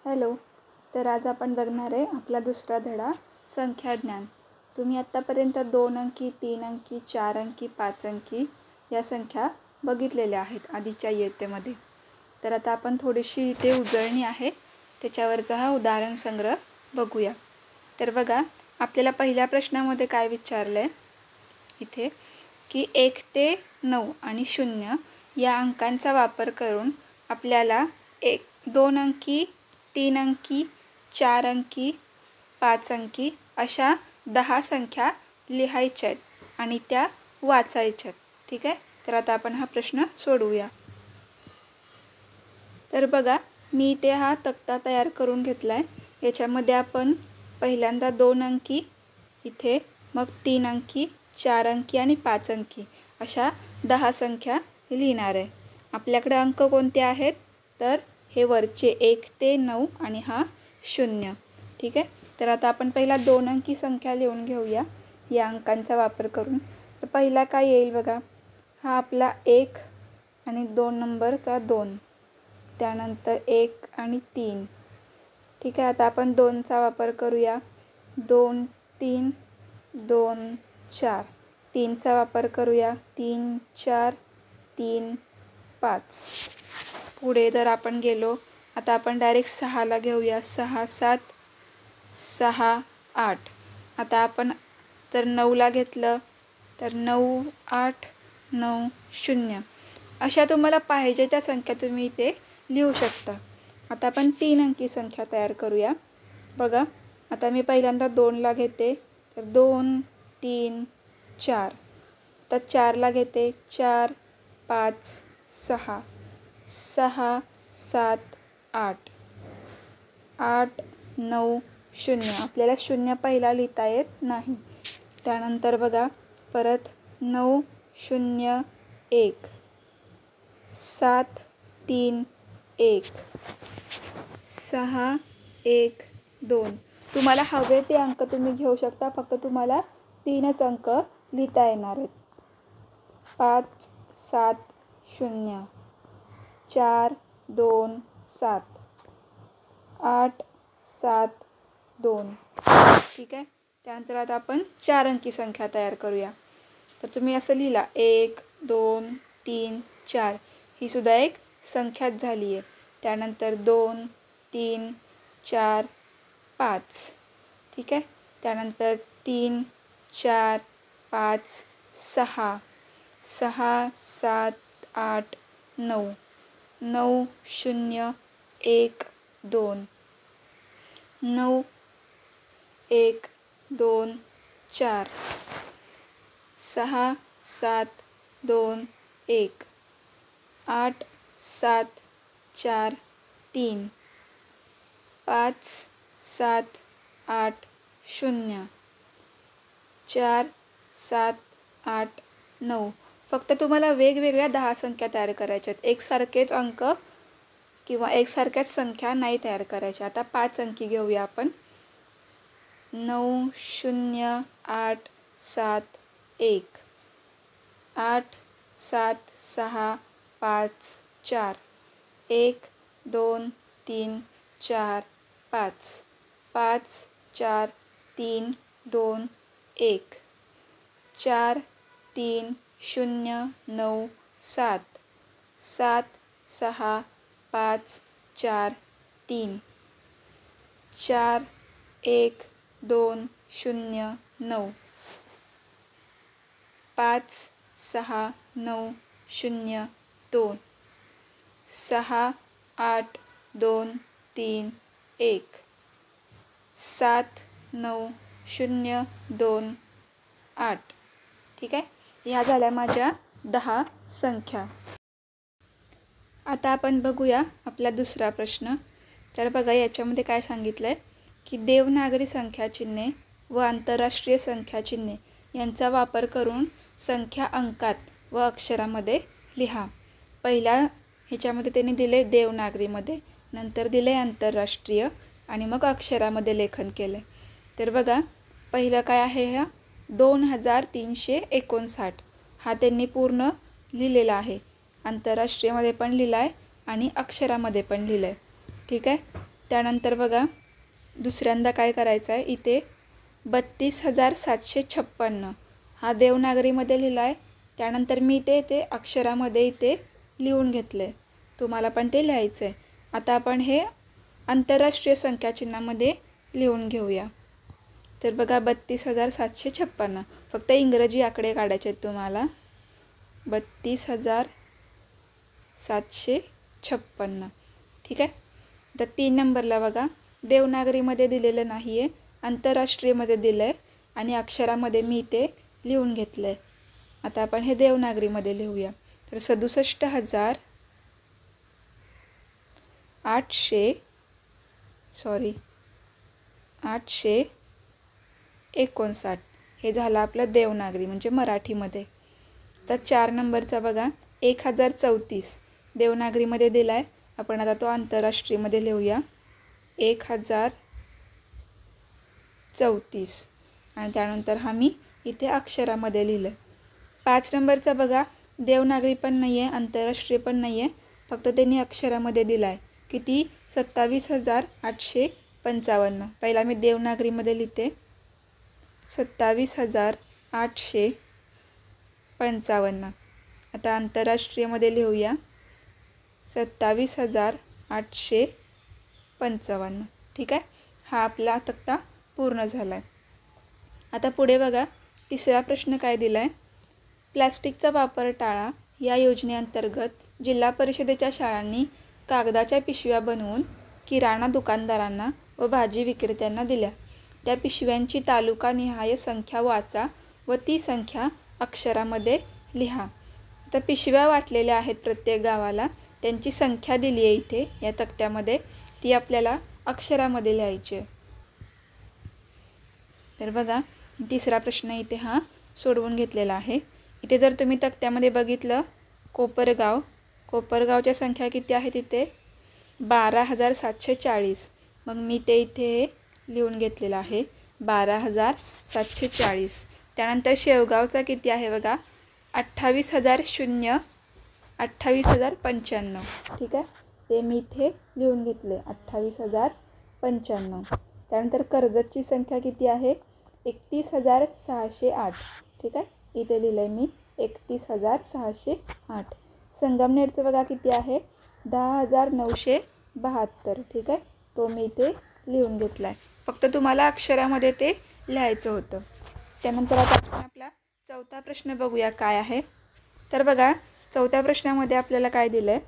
Hello. तर आज आपण बघणार आहे आपला दुसरा धडा संख्याज्ञान. तुम्ही आत्तापर्यंत 2 अंकी, 3 अंकी, 4 अंकी, 5 अंकी या संख्या बघितलेल्या आहेत आधीच्या इयत्तेमध्ये. तर आता आपण थोडीशी इथे उजळणी आहे त्याच्यावरचा हा उदाहरण संग्रह बघूया. तर बघा, आपल्याला पहिल्या प्रश्नामध्ये काय विचारलं आहे इथे, की 1 ते 9 आणि 0 या अंकांचा वापर करून आपल्याला 2 अंकी, 3 अंकी, 4 अंकी, 5 अंकी अशा 10 संख्या लिहायच्या आहेत आणि त्या वाचायच्या आहेत. ठीक आहे. तर आता आपण हा प्रश्न सोडवूया. तर बघा, मी इथे हा तक्ता तयार करून घेतला आहे. याच्यामध्ये आपण पहिल्यांदा 2 अंकी इथे, मग 3 अंकी, 4 अंकी आणि 5 अंकी अशा 10 संख्या लिहिणार आहे. आपल्याकडे अंक कोणते आहेत, तर हे वरचे 1 ते 9 आणि हा 0. ठीक आहे. तर आता आपण पहिला 2 अंकी संख्या लिहून घेऊया या अंकांचा वापर करून. तर पहिला काय येईल बघा, हा आपला 1 आणि 2 नंबरचा 2, त्यानंतर 1 आणि 3. ठीक आहे. आता आपण 2चा वापर करूया. 2, 3, 2, 4. 3चा वापर करूया. 3, 4, 3, 5. पुढे जर आपण गेलो, आता आपण डायरेक्ट 6ला घेऊया. 6, 7, 6, 8. आता आपण जर 9ला घेतलं तर 9, 8, 9, 0. अशा तुम्हाला पाहिजे त्या संख्या तुम्ही इथे लिहू शकता. आता आपण 3 अंकी संख्या तयार करूया. बघा, आता मी पहिल्यांदा 2ला घेते, तर 2, 3, 4. आता 4ला घेते. 4, 5, 6, 6, 7, 8, 8, 9, 0. आपल्याला 0 पहिला लिहिता येत नाही. त्यानंतर बघा, परत 9, 0, 1, 7, 3, 1, 6, 1, 2. तुम्हाला हवे ते अंक तुम्ही घेऊ शकता, फक्त तुम्हाला 3च अंक लिहिता येणार आहेत. 5, 7, 0, 4, 2, 7, 8, 7, 2. ठीक आहे. त्यानंतर आता आपण 4 अंकी संख्या तयार करूया. तर तुम्ही असं लिहिला 1, 2, 3, 4. ही सुद्धा एक संख्याच झाली आहे. त्यानंतर 2, 3, 4, 5. ठीक आहे. त्यानंतर 3, 4, 5, 6, 6, 7, 8, 9, 9, 0, 1, 2, 9, 1, 2, 4, 6, 7, 2, 1, 8, 7, 4, 3, 5, 7, 8, 0, 4, 7, 8, 9. फक्त तुम्हाला वेगवेगळ्या 10 संख्या तयार करायच्या आहेत. एकसारखेच अंक किंवा एकसारख्याच संख्या नाही तयार करायच्या. आता 5 अंकी घेऊया आपण. 9, 0, 8, 7, 1, 8, 7, 6, 5, 4, 1, 2, 3, 4, 5, 5, 4, 3, 2, 1, 4, 3, 0, 9, 7, 7, 6, 5, 4, 3, 4, 1, 2, 0, 9, 5, 6, 9, 0, 2, 6, 8, 2, 3, 1, 7, 9, 0, 2, 8. ठीक आहे. ह्या झाल्या माझ्या 10 संख्या. आता आपण बघूया आपला दुसरा प्रश्न. तर बघा, याच्यामध्ये काय सांगितलं आहे, की देवनागरी संख्याचिन्हे व आंतरराष्ट्रीय संख्याचिन्हे यांचा वापर करून संख्या अंकात व अक्षरामध्ये लिहा. पहिल्या ह्याच्यामध्ये त्यांनी दिले देवनागरीमध्ये, नंतर दिले आंतरराष्ट्रीय आणि मग अक्षरामध्ये लेखन केलं. तर बघा, पहिलं काय आहे, ह्या 2359 हा त्यांनी पूर्ण लिहिलेला आहे. आंतरराष्ट्रीयमध्ये पण लिहिला आहे आणि अक्षरामध्ये पण लिहिलं आहे. ठीक आहे. त्यानंतर बघा दुसऱ्यांदा काय करायचं आहे, इथे 32,756 हा देवनागरीमध्ये लिहिला आहे. त्यानंतर मी ते अक्षरामध्ये इथे लिहून घेतलं आहे. तुम्हाला पण ते लिहायचं आहे. आता आपण हे आंतरराष्ट्रीय संख्याचिन्हामध्ये लिहून घेऊया. तर बघा 32,756 फक्त इंग्रजी आकडे काढायचे आहेत तुम्हाला. 32,756 ठीक आहे. तर 3 नंबरला बघा देवनागरीमध्ये दिलेलं नाही आहे, आंतरराष्ट्रीयमध्ये दिलं आहे आणि अक्षरामध्ये मी ते लिहून घेतलं आहे. आता आपण हे देवनागरीमध्ये लिहूया. तर 859 हे झालं आपलं देवनागरी म्हणजे मराठीमध्ये. तर 4 नंबरचा बघा 1034 देवनागरीमध्ये दिला आहे. आपण आता तो आंतरराष्ट्रीयमध्ये लिहूया 1034 आणि त्यानंतर हा मी इथे अक्षरामध्ये लिहिलं. 5 नंबरचा बघा देवनागरी पण नाही आहे, आंतरराष्ट्रीय पण नाही आहे, फक्त त्यांनी अक्षरामध्ये दिला आहे. किती 27,855. पहिला मी देवनागरीमध्ये लिहिते 27,855. आता आंतरराष्ट्रीयमध्ये लिहूया 27,855 ठीक आहे. हा आपला तक्ता पूर्ण झाला आहे. आता पुढे बघा तिसरा प्रश्न काय दिला आहे, प्लॅस्टिकचा वापर टाळा या योजनेअंतर्गत जिल्हा परिषदेच्या शाळांनी कागदाच्या पिशव्या बनवून किराणा दुकानदारांना व भाजी विक्रेत्यांना दिल्या. त्या पिशव्यांची तालुकानिहाय संख्या वाचा व ती संख्या अक्षरामध्ये लिहा. तर पिशव्या वाटलेल्या आहेत प्रत्येक गावाला, त्यांची संख्या दिली आहे इथे या तक्त्यामध्ये, ती आपल्याला अक्षरामध्ये लिहायची आहे. तर बघा तिसरा प्रश्न इथे हा सोडवून घेतलेला आहे. इथे जर तुम्ही तक्त्यामध्ये बघितलं कोपरगावच्या संख्या किती आहेत इथे 12,740. मग मी ते इथे लिहून घेतलेलं आहे 12,740. त्यानंतर शेवगावचा किती आहे बघा 28,095 ठीक आहे, ते मी इथे लिहून घेतले 28,095. त्यानंतर कर्जतची संख्या किती आहे 31,608 ठीक आहे, इथे लिहिलं आहे मी 31,608. संगमनेरचं बघा किती आहे 10,972 ठीक आहे, तो मी इथे लिहून घेतला आहे. फक्त तुम्हाला अक्षरामध्ये ते लिहायचं होतं. त्यानंतर आता आपण आपला चौथा प्रश्न बघूया काय आहे. तर बघा चौथ्या प्रश्नामध्ये आपल्याला काय दिलं आहे,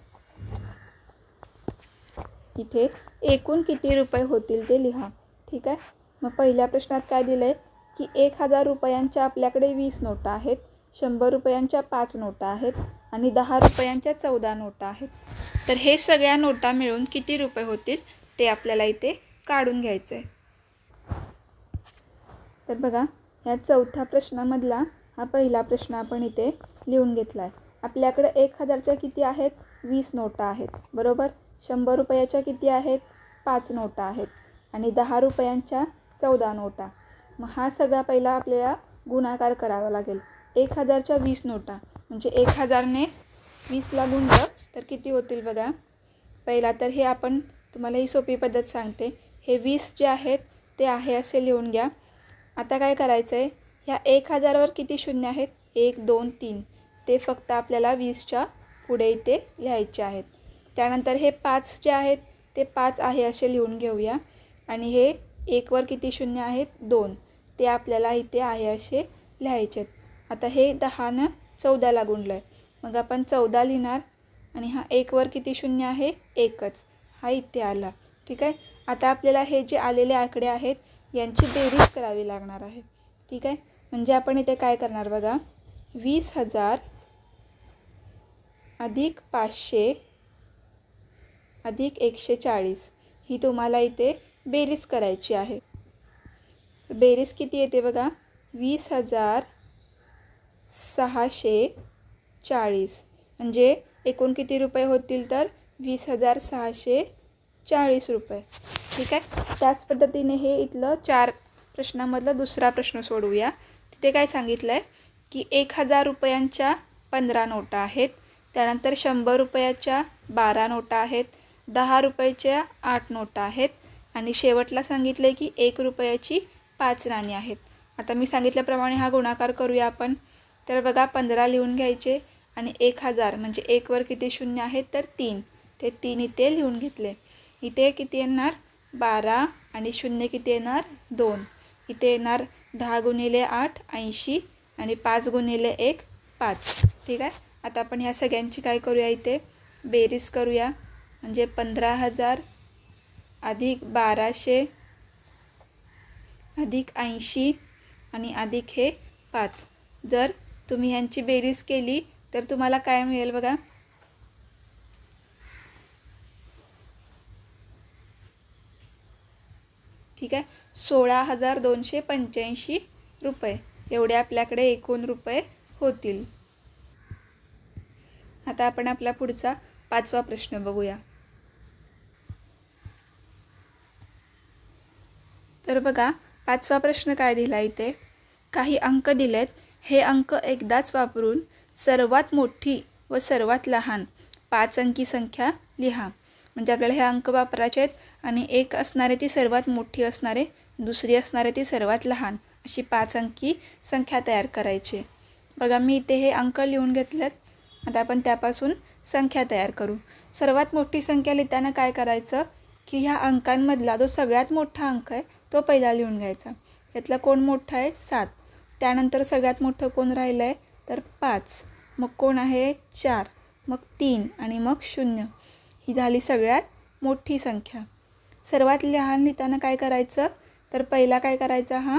इथे एकूण किती रुपये होतील ते लिहा ठीक आहे. मग पहिल्या प्रश्नात काय दिलं आहे की 1,000 रुपयांच्या आपल्याकडे 20 नोटा आहेत, 100 रुपयांच्या 5 नोटा आहेत आणि 10 रुपयांच्या 14 नोटा आहेत. तर हे सगळ्या नोटा मिळून किती रुपये होतील ते आपल्याला इथे काढून घ्यायचं आहे. तर बघा ह्या चौथ्या प्रश्नामधला हा पहिला प्रश्न आपण इथे लिहून घेतला आहे. आपल्याकडे 1,000च्या किती आहेत 20 नोटा आहेत बरोबर, 100 रुपयाच्या किती आहेत 5 नोटा आहेत आणि 10 रुपयांच्या 14 नोटा. मग हा सगळा पहिला आपल्याला गुणाकार करावा लागेल. 1,000च्या 20 नोटा म्हणजे 1,000ने 20ला गुणलं तर किती होतील बघा. पहिला तर हे आपण तुम्हाला ही सोपी पद्धत सांगते, हे 20 जे आहेत ते आहे असे लिहून घ्या. आता काय करायचं आहे, ह्या 1,000वर किती शून्य आहेत 1 2 3, ते फक्त आपल्याला 20च्या पुढे इथे लिहायचे आहेत. त्यानंतर हे 5 जे आहेत ते 5 आहे असे लिहून घेऊया आणि हे 1वर किती शून्य आहेत 2, ते आपल्याला इथे आहे असे लिहायचे आहेत. आता हे 10नं 14ला गुणलं आहे, मग आपण 14 लिहिणार आणि हा 1वर किती शून्य आहे 1च, हा इथे आला ठीक आहे. आता आपल्याला हे जे आलेले आकडे आहेत यांची बेरीज करावी लागणार आहे ठीक आहे. म्हणजे आपण इथे काय करणार बघा 20,000 अधिक 500 अधिक 140 ही तुम्हाला इथे बेरीज करायची आहे. बेरीज किती येते बघा 20,640 म्हणजे एकूण किती रुपये होतील तर 20,640 रुपये ठीक आहे. त्याच पद्धतीने हे इथलं 4 प्रश्नामधलं दुसरा प्रश्न सोडवूया. तिथे काय सांगितलं आहे की 1,000 रुपयांच्या 15 नोटा आहेत, त्यानंतर 100 रुपयाच्या 12 नोटा आहेत, 10 रुपयाच्या 8 नोटा आहेत आणि शेवटला सांगितलं आहे की 1 रुपयाची 5 नाणी आहेत. आता मी सांगितल्याप्रमाणे हा गुणाकार करूया आपण. तर बघा 15 लिहून घ्यायचे आणि 1000 म्हणजे 1 वर किती शून्य आहेत तर 3. ते 3 इथे लिहून घेतले. इथे किती येणार 12 आणि शून्य किती येणार 2. इथे येणार 10 गुणिले 8 80 आणि 5 गुणिले 1 5. ठीक आहे. आता आपण ह्या सगळ्यांची काय करूया इथे बेरीज करूया. म्हणजे 15,000 अधिक 1200 अधिक 80 आणि अधिक हे 5. जर तुम्ही ह्यांची बेरीज केली तर तुम्हाला काय मिळेल बघा. ठीक आहे. 16,285 रुपये एवढे आपल्याकडे एकूण रुपये होतील. आता आपण आपला पुढचा 5वा प्रश्न बघूया. तर बघा 5वा प्रश्न काय दिला इथे. काही अंक दिलेत. हे अंक एकदाच वापरून सर्वात मोठी व सर्वात लहान 5 अंकी संख्या लिहा. म्हणजे आपल्याला हे अंक वापरायचे आहेत आणि एक असणारे ती सर्वात मोठी असणारे, दुसरी असणारे ती सर्वात लहान, अशी 5 अंकी संख्या तयार करायची. बघा मी इथे हे अंक लिहून घेतलेत. आता आपण त्यापासून संख्या तयार करू. सर्वात मोठी संख्या लिहिताना काय करायचं की ह्या अंकांमधला जो सगळ्यात मोठा अंक आहे तो पहिला लिहून घ्यायचा. यातला कोण मोठा आहे 7. त्यानंतर सगळ्यात मोठं कोण राहिलं आहे तर 5. मग कोण आहे 4. मग 3 आणि मग 0. ही झाली सगळ्यात मोठी संख्या. सर्वात लहान लिहिताना काय करायचं तर पहिला काय करायचा हा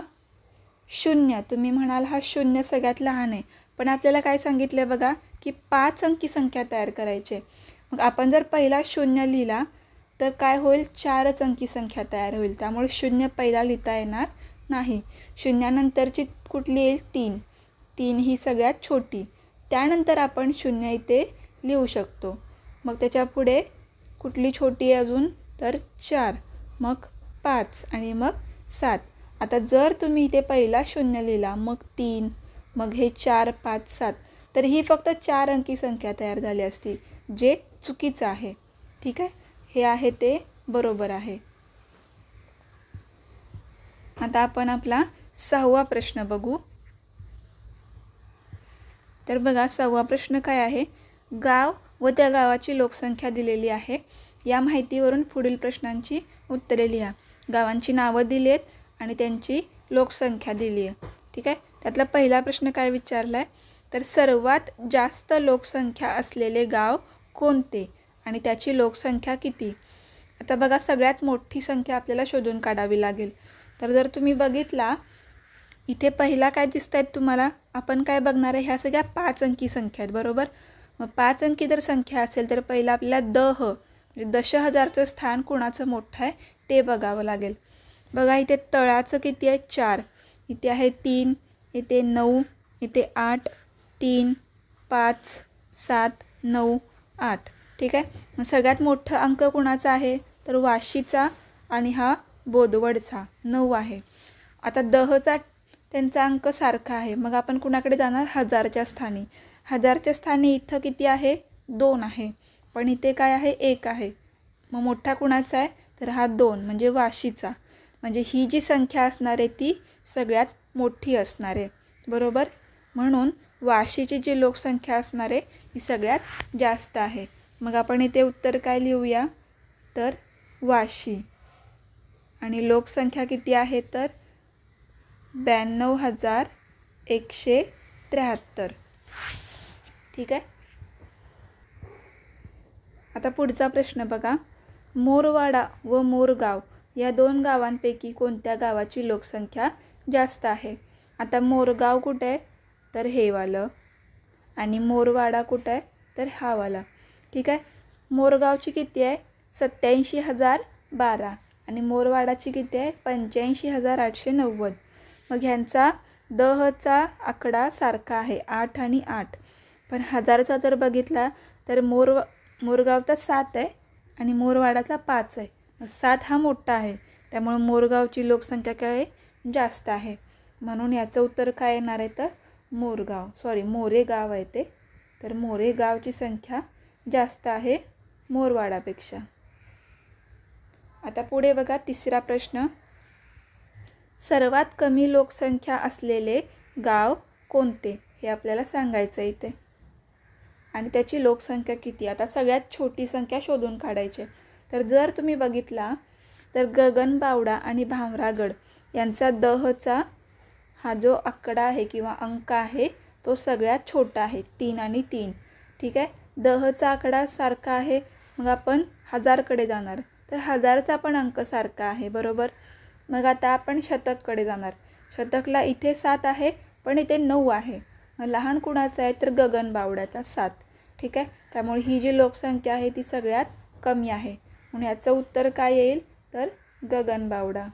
0. तुम्ही म्हणाल हा 0 सगळ्यात लहान आहे, पण आपल्याला काय सांगितलं आहे बघा की 5 अंकी संख्या तयार करायची. मग आपण जर पहिला 0 लिहिला तर काय होईल 4च अंकी संख्या तयार होईल. त्यामुळे 0 पहिला लिहिता येणार नाही. 0 नंतरची कुठली येईल 3. 3 ही सगळ्यात छोटी. त्यानंतर आपण 0 इथे लिहू शकतो. मग त्याच्या पुढे कुठली छोटी आहे अजून तर 4, मग 5 आणि मग 7. आता जर तुम्ही इथे पहिला 0 लिहिला मग 3, मग हे 4 5 7, तर ही फक्त 4 अंकी संख्या तयार झाली असती, जे चुकीचं आहे. ठीक आहे. हे आहे ते बरोबर आहे. आता आपण आपला 6वा प्रश्न बघू. तर बघा 6वा प्रश्न काय आहे. गाव व त्या गावाची लोकसंख्या दिलेली आहे. या माहितीवरून पुढील प्रश्नांची उत्तरे लिहा. गावांची नावं दिली आहेत आणि त्यांची लोकसंख्या दिली आहे. ठीक आहे. त्यातला पहिला प्रश्न काय विचारला आहे तर सर्वात जास्त लोकसंख्या असलेले गाव कोणते आणि त्याची लोकसंख्या किती. आता बघा सगळ्यात मोठी संख्या आपल्याला शोधून काढावी लागेल. तर जर तुम्ही बघितला इथे पहिला काय दिसत आहेत तुम्हाला, आपण काय बघणार आहे ह्या सगळ्या 5 अंकी संख्या आहेत बरोबर. मग 5 अंकी जर संख्या असेल तर पहिला आपल्याला म्हणजे दशहजारचं स्थान कोणाचं मोठं आहे ते बघावं लागेल. बघा इथे तळाचं किती आहे 4, इथे आहे 3, इथे 9, इथे 8, 3 5 7 9 8. ठीक आहे. मग सगळ्यात मोठं अंक कोणाचा आहे तर वाशीचा आणि हा बोदवडचा 9 आहे. आता दहचा त्यांचा अंक सारखा आहे. मग आपण कुणाकडे जाणार हजारच्या स्थानी. हजारच्या स्थानी इथं किती आहे 2 आहे, पण इथे काय आहे 1 आहे. मग मोठा कुणाचा आहे तर हा 2 म्हणजे वाशीचा. म्हणजे ही जी संख्या असणार आहे ती सगळ्यात मोठी असणार आहे बरोबर. म्हणून वाशीची जी लोकसंख्या असणार आहे ती सगळ्यात जास्त आहे. मग आपण इथे उत्तर काय लिहूया तर वाशी. आणि लोकसंख्या किती आहे तर 92,173. ठीक आहे. आता पुढचा प्रश्न बघा. मोरवाडा व मोरगाव या 2 गावांपैकी कोणत्या गावाची लोकसंख्या जास्त आहे. आता मोरगाव कुठे आहे तर हे वालं आणि मोरवाडा कुठं आहे तर हा वाला. ठीक आहे. मोरगावची किती आहे 87,012 आणि मोरवाडाची किती आहे 85,890. मग ह्यांचा दहचा आकडा सारखा आहे 8 आणि 8. पण हजारचा जर बघितला तर मोरगावचा 7 आहे आणि मोरवाडाचा 5 आहे. 7 हा मोठा आहे, त्यामुळे मोरगावची लोकसंख्या काय आहे जास्त आहे. म्हणून याचं उत्तर काय येणार आहे तर मोरेगाव आहे ते. तर मोरेगावची संख्या जास्त आहे मोरवाडापेक्षा. आता पुढे बघा तिसरा प्रश्न. सर्वात कमी लोकसंख्या असलेले गाव कोणते हे आपल्याला सांगायचं आहे इथे. आणि त्याची लोकसंख्या किती. आता सगळ्यात छोटी संख्या शोधून काढायची. तर जर तुम्ही बघितला तर गगनबावडा आणि भामरागड यांचा दहचा हा जो आकडा आहे किंवा अंक आहे तो सगळ्यात छोटा आहे, 3 आणि 3. ठीक आहे. दहचा आकडा सारखा आहे, मग आपण 1000कडे जाणार, तर 1000चा पण अंक सारखा आहे, बरोबर. मग आता आपण शतककडे जाणार. शतकला इथे 7 आहे पण इथे 9 आहे. मग लहान कुणाचा आहे तर गगनबावड्याचा 7. ठीक आहे. त्यामुळे ही जी लोकसंख्या आहे ती सगळ्यात कमी आहे, म्हणून याचं उत्तर काय येईल तर गगनबावडा.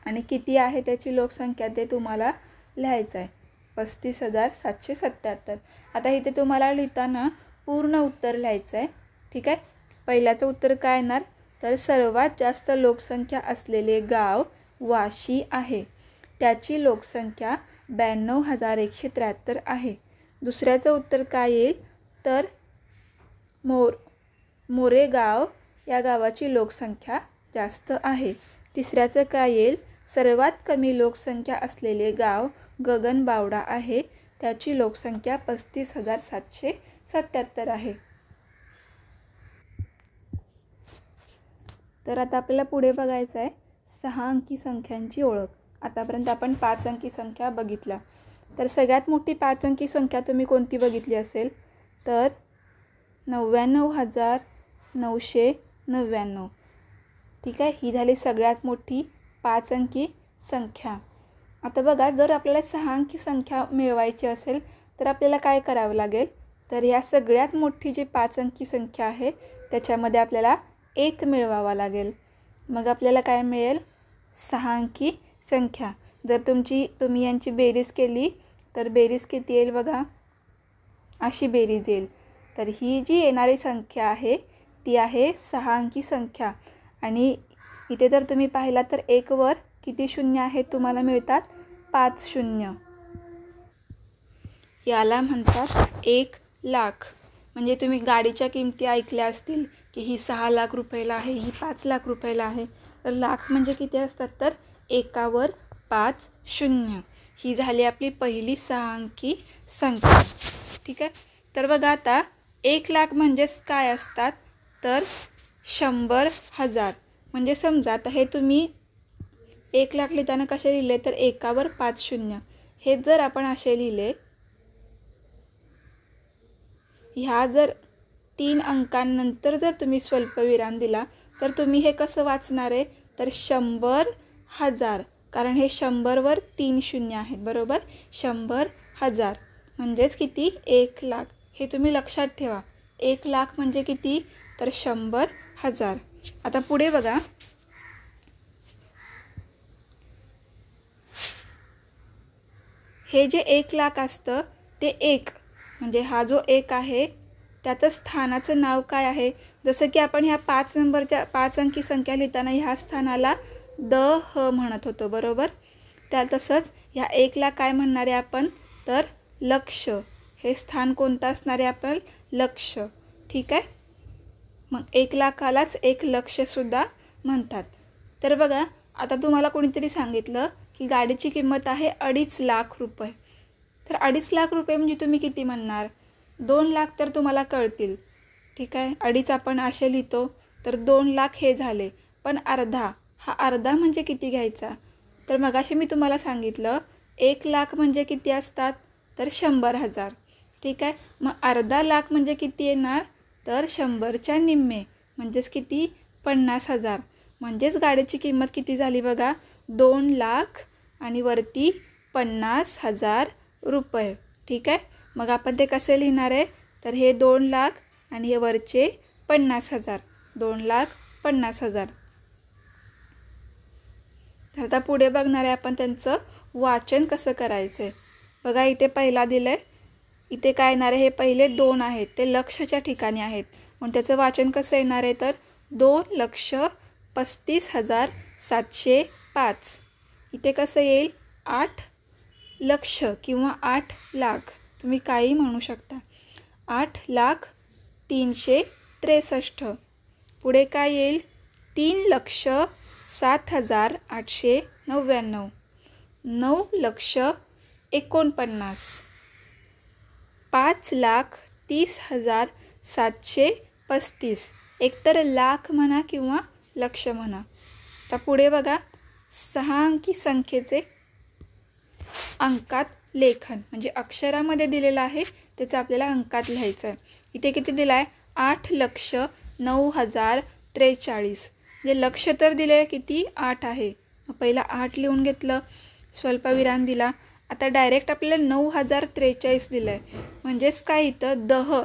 आणि किती आहे त्याची लोकसंख्या ते तुम्हाला लिहायचं आहे, 35,777. आता इथे तुम्हाला लिहिताना पूर्ण उत्तर लिहायचं आहे. ठीक आहे. पहिल्याचं उत्तर काय येणार तर सर्वात जास्त लोकसंख्या असलेले गाव वाशी आहे, त्याची लोकसंख्या 92,173 आहे. दुसऱ्याचं उत्तर काय येईल तर मोरेगाव या गावाची लोकसंख्या जास्त आहे. तिसऱ्याचं काय येईल सर्वात कमी लोकसंख्या असलेले गाव गगनबावडा आहे, त्याची लोकसंख्या 35,777 आहे. तर आता आपल्याला पुढे बघायचं आहे 6 अंकी संख्यांची ओळख. आतापर्यंत आपण 5 अंकी संख्या बघितल्या. तर सगळ्यात मोठी 5 अंकी संख्या तुम्ही कोणती बघितली असेल तर 99,999. ठीक आहे. ही झाली सगळ्यात मोठी 5 अंकी संख्या. आता बघा जर आपल्याला 6 अंकी संख्या मिळवायची असेल तर आपल्याला काय करावं लागेल तर ह्या सगळ्यात मोठी जी 5 अंकी संख्या आहे त्याच्यामध्ये आपल्याला 1 मिळवावा लागेल. मग आपल्याला काय मिळेल 6 अंकी संख्या. जर तुम्ही यांची बेरीज केली तर बेरीज किती येईल बघा, अशी बेरीज येईल. तर ही जी येणारी संख्या आहे ती आहे 6 अंकी संख्या. आणि इथे जर तुम्ही पाहिला तर 1 वर किती शून्य आहेत तुम्हाला मिळतात 5 शून्य. याला म्हणतात 1 लाख. म्हणजे तुम्ही गाडीच्या किमती ऐकल्या असतील की ही 6 लाख रुपयाला आहे, ही 5 लाख रुपयाला आहे. तर लाख म्हणजे किती असतात तर 1वर 5 शून्य. ही झाली आपली पहिली 6 अंकी संख्या. ठीक आहे. तर बघा आता 1 लाख म्हणजेच काय असतात तर 100,000. म्हणजे समजा आता हे तुम्ही 1 लाख लिहिताना कसे लिहिले तर 1वर 5 शून्य. हे जर आपण असे लिहिले, ह्या जर 3 अंकांनंतर जर तुम्ही स्वल्पविराम दिला तर तुम्ही हे कसं वाचणार आहे तर 100,000. कारण हे 100वर 3 शून्य आहेत, बरोबर. 100,000 म्हणजेच किती 1 लाख. हे तुम्ही लक्षात ठेवा. 1 लाख म्हणजे किती तर 100,000. आता पुढे बघा हे जे 1 लाख असतं ते 1 म्हणजे हा जो 1 आहे त्याचं स्थानाचं नाव काय आहे. जसं की आपण ह्या 5 नंबरच्या 5 अंकी संख्या लिहिताना ह्या स्थानाला ह म्हणत होतो, बरोबर. त्या तसंच ह्या 1 ला काय म्हणणार आहे आपण तर लक्ष. हे स्थान कोणतं असणार आहे आपण लक्ष. ठीक आहे. मग 1 लाखालाच 1 लक्षसुद्धा म्हणतात. तर बघा आता तुम्हाला कोणीतरी सांगितलं की गाडीची किंमत आहे 2.5 लाख रुपये. तर 2.5 लाख रुपये म्हणजे तुम्ही किती म्हणणार 2 लाख तर तुम्हाला कळतील. ठीक आहे. 2.5 आपण असे लिहितो तर 2 लाख हे झाले. पण अर्धा, हा अर्धा म्हणजे किती घ्यायचा तर मगाशी मी तुम्हाला सांगितलं 1 लाख म्हणजे किती असतात तर 100,000. ठीक आहे. मग अर्धा लाख म्हणजे किती येणार तर 100च्या निम्मे म्हणजेच किती 50,000. म्हणजेच गाडीची किंमत किती झाली बघा 2 लाख आणि वरती 50,000 रुपये. ठीक आहे. मग आपण ते कसे लिहिणार आहे तर हे 2 लाख आणि हे वरचे 50,000, 2,50,000. तर आता पुढे बघणार आहे आपण त्यांचं वाचन कसं करायचं आहे. बघा इथे पहिला दिलं आहे, इथे काय येणार आहे हे पहिले 2 आहेत ते लक्षच्या ठिकाणी आहेत म्हणून त्याचं वाचन कसं येणार आहे तर 2,35,705. इथे कसं येईल 8 लक्ष किंवा 8 लाख तुम्ही काही म्हणू शकता. 8 लाख 363. पुढे काय येईल? 3,07,899. 9,49,00. 5,30,735. एकतर लाख म्हणा किंवा लक्ष म्हणा. आता पुढे बघा, 6 अंकी संख्येचे अंकात लेखन, म्हणजे अक्षरामध्ये दिलेलं आहे त्याचं आपल्याला अंकात लिहायचं आहे. इथे किती दिलं आहे? 8,09,043. म्हणजे लक्ष तर दिलं आहे किती? 8 आहे. पहिला 8 लिहून घेतलं, स्वल्पविराम दिला. आता डायरेक्ट आपल्याला 9,043 दिलं आहे. म्हणजेच काय, इथं दह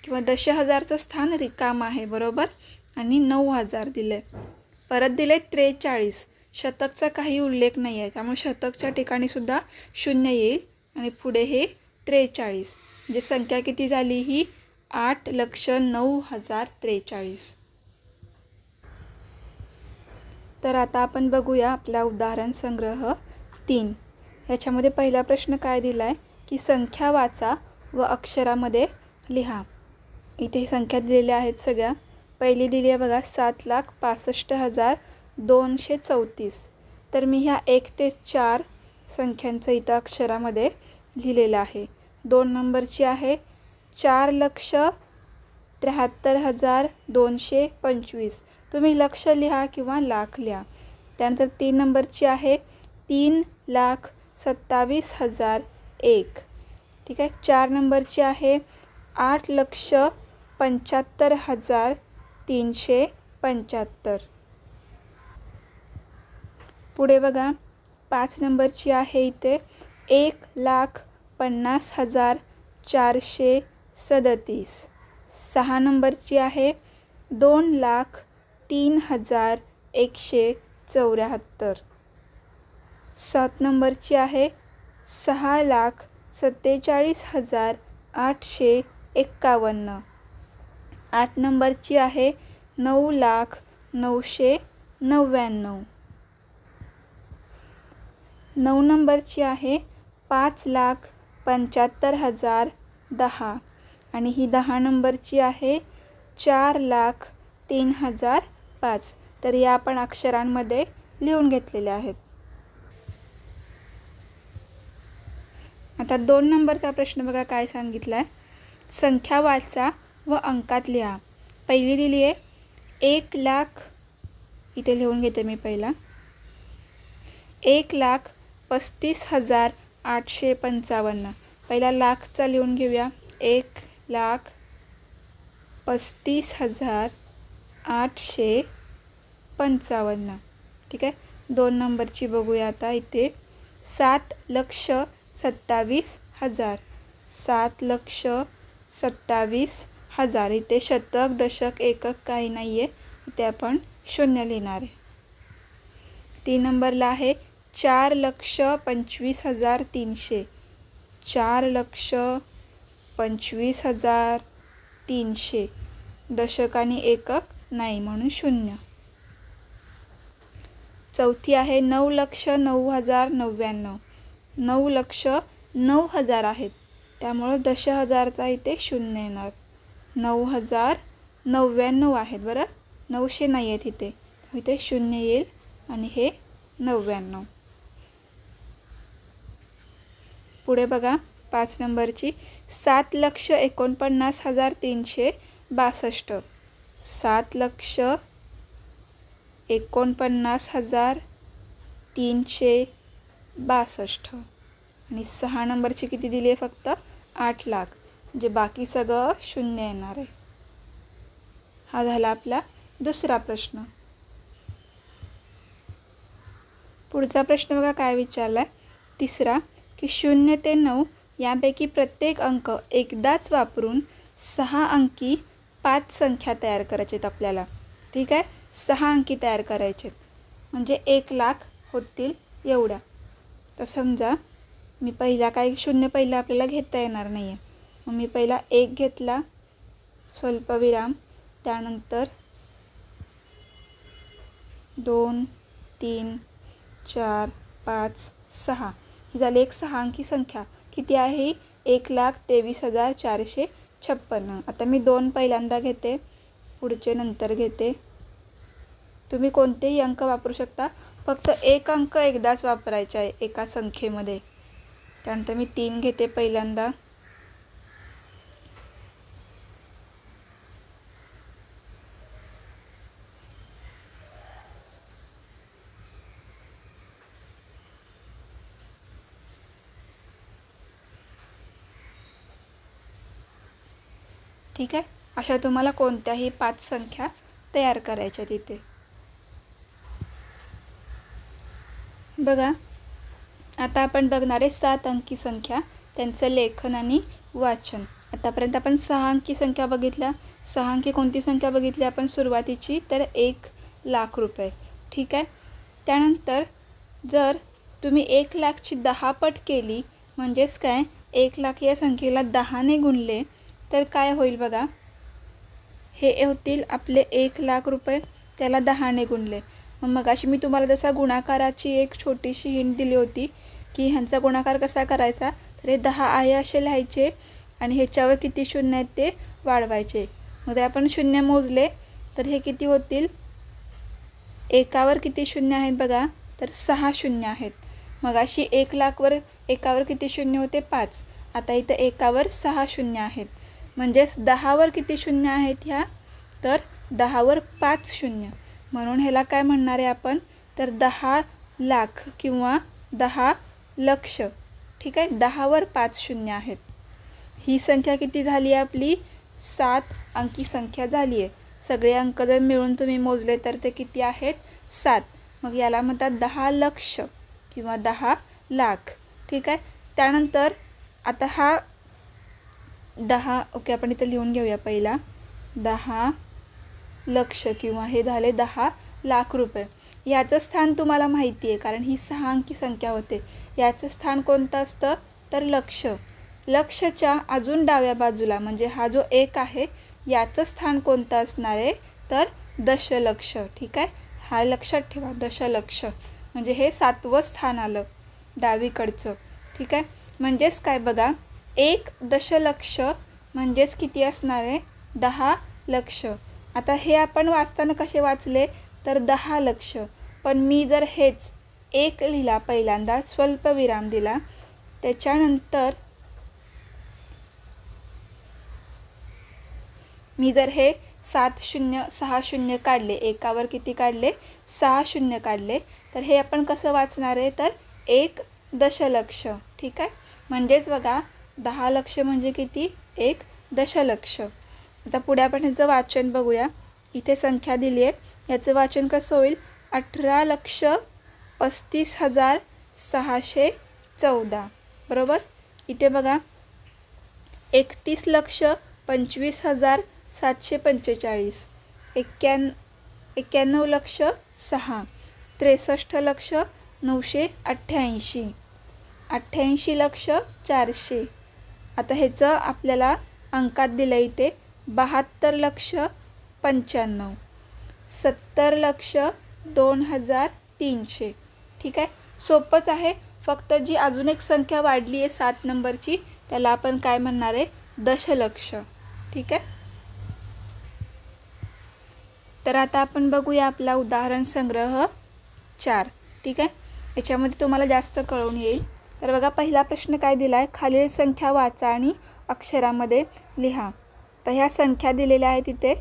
किंवा दशहजारचं स्थान रिकाम आहे, बरोबर. आणि 9,000 दिलं आहे. परत दिले 43. शतकचा काही उल्लेख नाही आहे, त्यामुळे शतकच्या ठिकाणी सुद्धा 0 येईल. आणि पुढे हे 43. म्हणजे संख्या किती झाली ही? 8,09,043. तर आता आपण बघूया आपला उदाहरण संग्रह 3. ह्याच्यामध्ये पहिला प्रश्न काय दिला आहे की संख्या वाचा व अक्षरामध्ये लिहा. इथे संख्या दिलेल्या आहेत सगळ्या. पहिली दिली आहे बघा, 7,65,234. तर मी ह्या 1 ते 4 संख्यांचं इथं अक्षरामध्ये लिहिलेलं आहे. 2 नंबरची आहे 4,73,225. तुम्ही लक्ष लिहा किंवा लाख लिहा. त्यानंतर 3 नंबरची आहे 3,27,001. ठीक आहे. 4 नंबरची आहे 8,75,375. पुढे बघा, 5 नंबरची आहे इथे 1,50,437. 6 नंबरची आहे 2,03,174. 7 नंबरची आहे 6,47,851. 8 नंबरची आहे 9,09,99. 9 नंबरची आहे 5,75,010. आणि ही 10 नंबरची आहे 4,03,005. तर या आपण अक्षरांमध्ये लिहून घेतलेल्या आहेत. आता 2 नंबरचा प्रश्न बघा काय सांगितलं आहे. संख्या वाचा व अंकात लिहा. पहिली दिली आहे 1,00,000. इथे लिहून घेते मी पहिला. 1,35,855. पहिला लाखचा लिहून घेऊया. 1,35,855. ठीक आहे. 2 नंबरची बघूया आता. इथे 7,27,000. 7,27,000. इथे शतक, दशक, एकक काही नाही आहे, इथे आपण 0 लिहिणार आहे. 3 नंबरला आहे 4,25,300. 4,25,300. दशक आणि एकक नाही म्हणून 0. चौथी आहे 9,09,099. 9,09,000 आहेत, त्यामुळं दशहजारचा इथे 0 येणार. 9,099 आहेत, बरं. 900 नाही आहेत इथे, इथे 0 येईल आणि हे 99. पुढे बघा 5 नंबरची 7,49,362. 7,49,362. आणि 6 नंबरची किती दिली आहे? फक्त 8 लाख. म्हणजे बाकी सगळं 0 येणार आहे. हा झाला आपला दुसरा प्रश्न. पुढचा प्रश्न बघा काय विचारला आहे. तिसरा की 0 ते 9 यापैकी प्रत्येक अंक एकदाच वापरून 6 अंकी 5 संख्या तयार करायचे आहेत आपल्याला. ठीक आहे. 6 अंकी तयार करायचे आहेत म्हणजे 1,00,000 होतील एवढ्या. तर समजा मी पहिला काय 0 पहिला आपल्याला घेता येणार नाही आहे, मग मी पहिला 1 घेतला, स्वल्पविराम, त्यानंतर 2, 3, 4, 5, 6. ही झाली एक 6 अंकी संख्या. किती आहे? 1,23,434. 56. आता मी 2 पहिल्यांदा घेते, पुढचे नंतर घेते. तुम्ही कोणतेही अंक वापरू शकता, फक्त एक अंक एकदाच वापरायचा आहे एका संख्येमध्ये. त्यानंतर मी 3 घेते पहिल्यांदा. ठीक आहे, अशा तुम्हाला कोणत्याही 5 संख्या तयार करायच्या तिथे. बघा, आता आपण बघणार आहे 7 अंकी संख्या, त्यांचं लेखन आणि वाचन. आतापर्यंत आपण 6 अंकी संख्या बघितल्या. 6 अंकी कोणती संख्या बघितली आपण सुरुवातीची, तर 1,00,000 रुपये. ठीक आहे. त्यानंतर जर तुम्ही 1,00,000ची 10 पट केली, म्हणजेच काय 1,00,000 या संख्येला 10ने गुणले तर काय होईल बघा. हे होतील आपले 1,00,000 रुपये, त्याला 10ने गुणले. मग अशी मी तुम्हाला जसा गुणाकाराची एक छोटीशी हिंट दिली होती की ह्यांचा गुणाकार कसा करायचा, तर हे 10 आहे असे लिहायचे आणि ह्याच्यावर किती शून्य आहेत ते वाढवायचे. मग जर आपण शून्य मोजले तर हे किती होतील, एकावर किती शून्य आहेत बघा, तर 6 शून्य आहेत. मग अशी 1,00,000वर एकावर किती शून्य होते, 5. आता इथं एकावर 6 शून्य आहेत, म्हणजेच 10वर किती शून्य आहेत ह्या, तर 10वर 5 शून्य. म्हणून ह्याला काय म्हणणार आहे आपण, तर 10,00,000 किंवा 10,00,000. ठीक आहे, 10वर 5 शून्य आहेत. ही संख्या किती झाली आहे आपली, 7 अंकी संख्या झाली आहे. सगळे अंक जर मिळून तुम्ही मोजले तर ते किती आहेत, 7. मग याला म्हणतात 10,00,000 किंवा 10,00,000. ठीक आहे. त्यानंतर आता हा 10, ओके, आपण इथं लिहून घेऊया पहिला. 10,00,000 किंवा हे झाले 10,00,000 रुपये. याचं स्थान तुम्हाला माहिती आहे, कारण ही 6 अंकी संख्या होते. याचं स्थान कोणतं असतं, तर लक्ष. लक्षच्या अजून डाव्या बाजूला म्हणजे हा जो 1 आहे याचं स्थान कोणतं असणार आहे, तर दशलक्ष. ठीक आहे, हा लक्षात ठेवा, दशलक्ष म्हणजे हे 7वं स्थान आलं डावीकडचं. ठीक आहे, म्हणजेच काय बघा, 1 दशलक्ष म्हणजेच किती असणार आहे, 10,00,000. आता हे आपण वाचताना कसे वाचले, तर 10,00,000. पण मी जर हेच 1 लिहिला पहिल्यांदा, स्वल्पविराम दिला, त्याच्यानंतर मी जर हे 7 शून्य 6 शून्य काढले, एकावर किती काढले, 6 शून्य काढले, तर हे आपण कसं वाचणार आहे, तर 1 दशलक्ष. ठीक आहे, म्हणजेच बघा 10,00,000 म्हणजे किती, 1 दशलक्ष. आता पुढे आपण ह्याचं वाचन बघूया. इथे संख्या दिली आहे, याचं वाचन कसं होईल, 18,35,614. बरोबर. इथे बघा 31,25,745, 91,00,006, 63,988, 88,04,00. आता ह्याचं आपल्याला अंकात दिलं इथे 72,95,, 70,02,300. ठीक आहे, सोपंच आहे. फक्त जी अजून एक संख्या वाढली आहे 7 नंबरची, त्याला आपण काय म्हणणार आहे, दशलक्ष. ठीक आहे. तर आता आपण बघूया आपला उदाहरण संग्रह 4. ठीक आहे, याच्यामध्ये तुम्हाला जास्त कळून येईल. तर बघा, पहिला प्रश्न काय दिला आहे, खालील संख्या वाचा आणि अक्षरामध्ये लिहा. तर ह्या संख्या दिलेल्या आहेत इथे.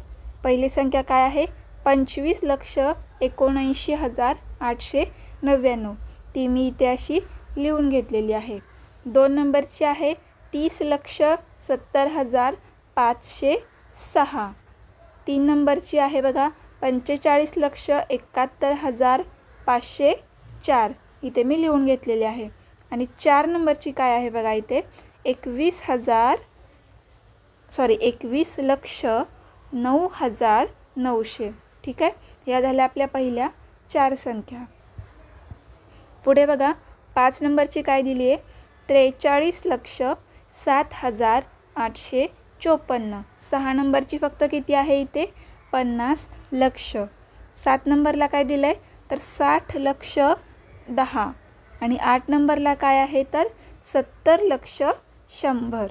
पहिली संख्या काय आहे, 25,79,899. ती मी इथे अशी लिहून घेतलेली आहे. 2 नंबरची आहे 30,70,506. 3 नंबरची आहे बघा 45,71,504. इथे मी लिहून घेतलेली आहे. आणि 4 नंबरची काय आहे बघा इथे, 21,09,900. ठीक आहे, या झाल्या आपल्या पहिल्या 4 संख्या. पुढे बघा 5 नंबरची काय दिली आहे, 43,07,854. 6 नंबरची फक्त किती आहे इथे, 50,00,000. 7 नंबरला काय दिलं आहे, तर 60,10,00. आणि 8 नंबरला काय आहे, तर 70,100,000.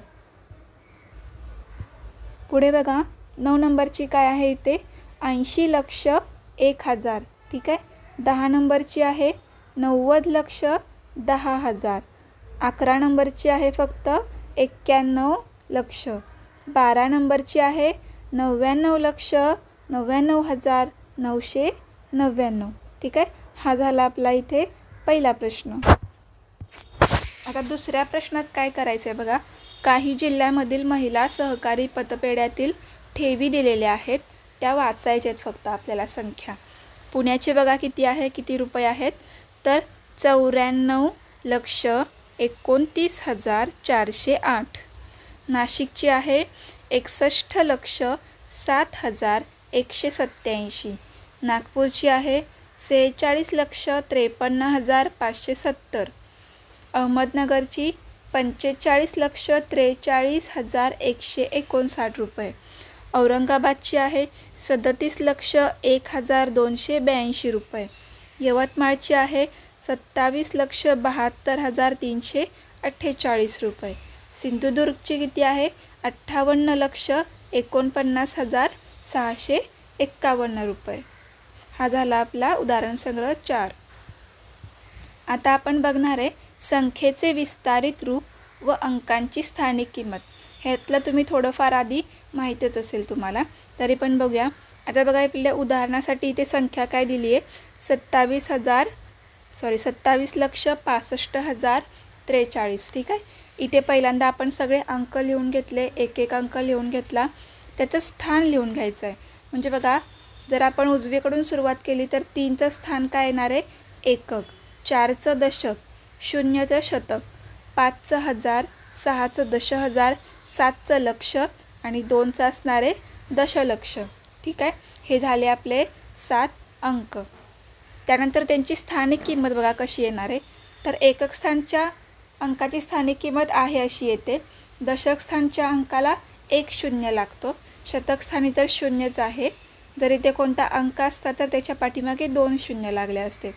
पुढे बघा 9 नंबरची काय आहे इथे 80,01,000. ठीक आहे. 10 नंबरची आहे 90,10,000. 11 नंबरची आहे फक्त 91,00,000. 12 नंबरची आहे 99,99,999. ठीक आहे. हा झाला आपला इथे पहिला प्रश्न. आता दुसऱ्या प्रश्नात काय करायचं आहे बघा. काही जिल्ह्यामधील महिला सहकारी पतपेढ्यातील ठेवी दिलेल्या आहेत, त्या वाचायच्या आहेत फक्त आपल्याला संख्या. पुण्याचे बघा किती आहे, किती रुपये आहेत तर 94,29,408. नाशिकची आहे 61,07,187. नागपूरची आहे 46,53,570. अहमदनगरची 45,43,159 रुपये. औरंगाबादची आहे 37,01,282 रुपये. यवतमाळची आहे 27,72,348 रुपये. सिंधुदुर्गची किती आहे 58,49,651 रुपये. हा झाला आपला उदाहरण संग्रह 4. आता आपण बघणार आहे संख्येचे विस्तारित रूप व अंकांची स्थानिक किंमत. ह्यातलं तुम्ही थोडंफार आधी माहीतच असेल तुम्हाला, तरी पण बघूया. आता बघा आपल्या उदाहरणासाठी इथे संख्या काय दिली आहे 27,65,043. ठीक आहे. इथे पहिल्यांदा आपण सगळे अंक लिहून घेतले, एक एक अंक लिहून घेतला, त्याचं स्थान लिहून घ्यायचं आहे. म्हणजे बघा जर आपण उजवीकडून सुरुवात केली तर 3चं स्थान काय येणार आहे एकक, 4चं दशक, 0चं शतक, 5चं हजार, 6चं दशहजार, 7चं लक्ष आणि 2चं असणार आहे दशलक्ष. ठीक आहे. हे झाले आपले 7 अंक. त्यानंतर त्यांची स्थानिक किंमत बघा कशी येणार आहे तर एकक स्थानच्या अंकाची स्थानिक किंमत आहे अशी येते. दशक स्थानच्या अंकाला 1 शून्य लागतो, शतक स्थानी तर 0च आहे. जर इथे कोणता अंक असता तर त्याच्या पाठीमागे 2 शून्य लागले असते.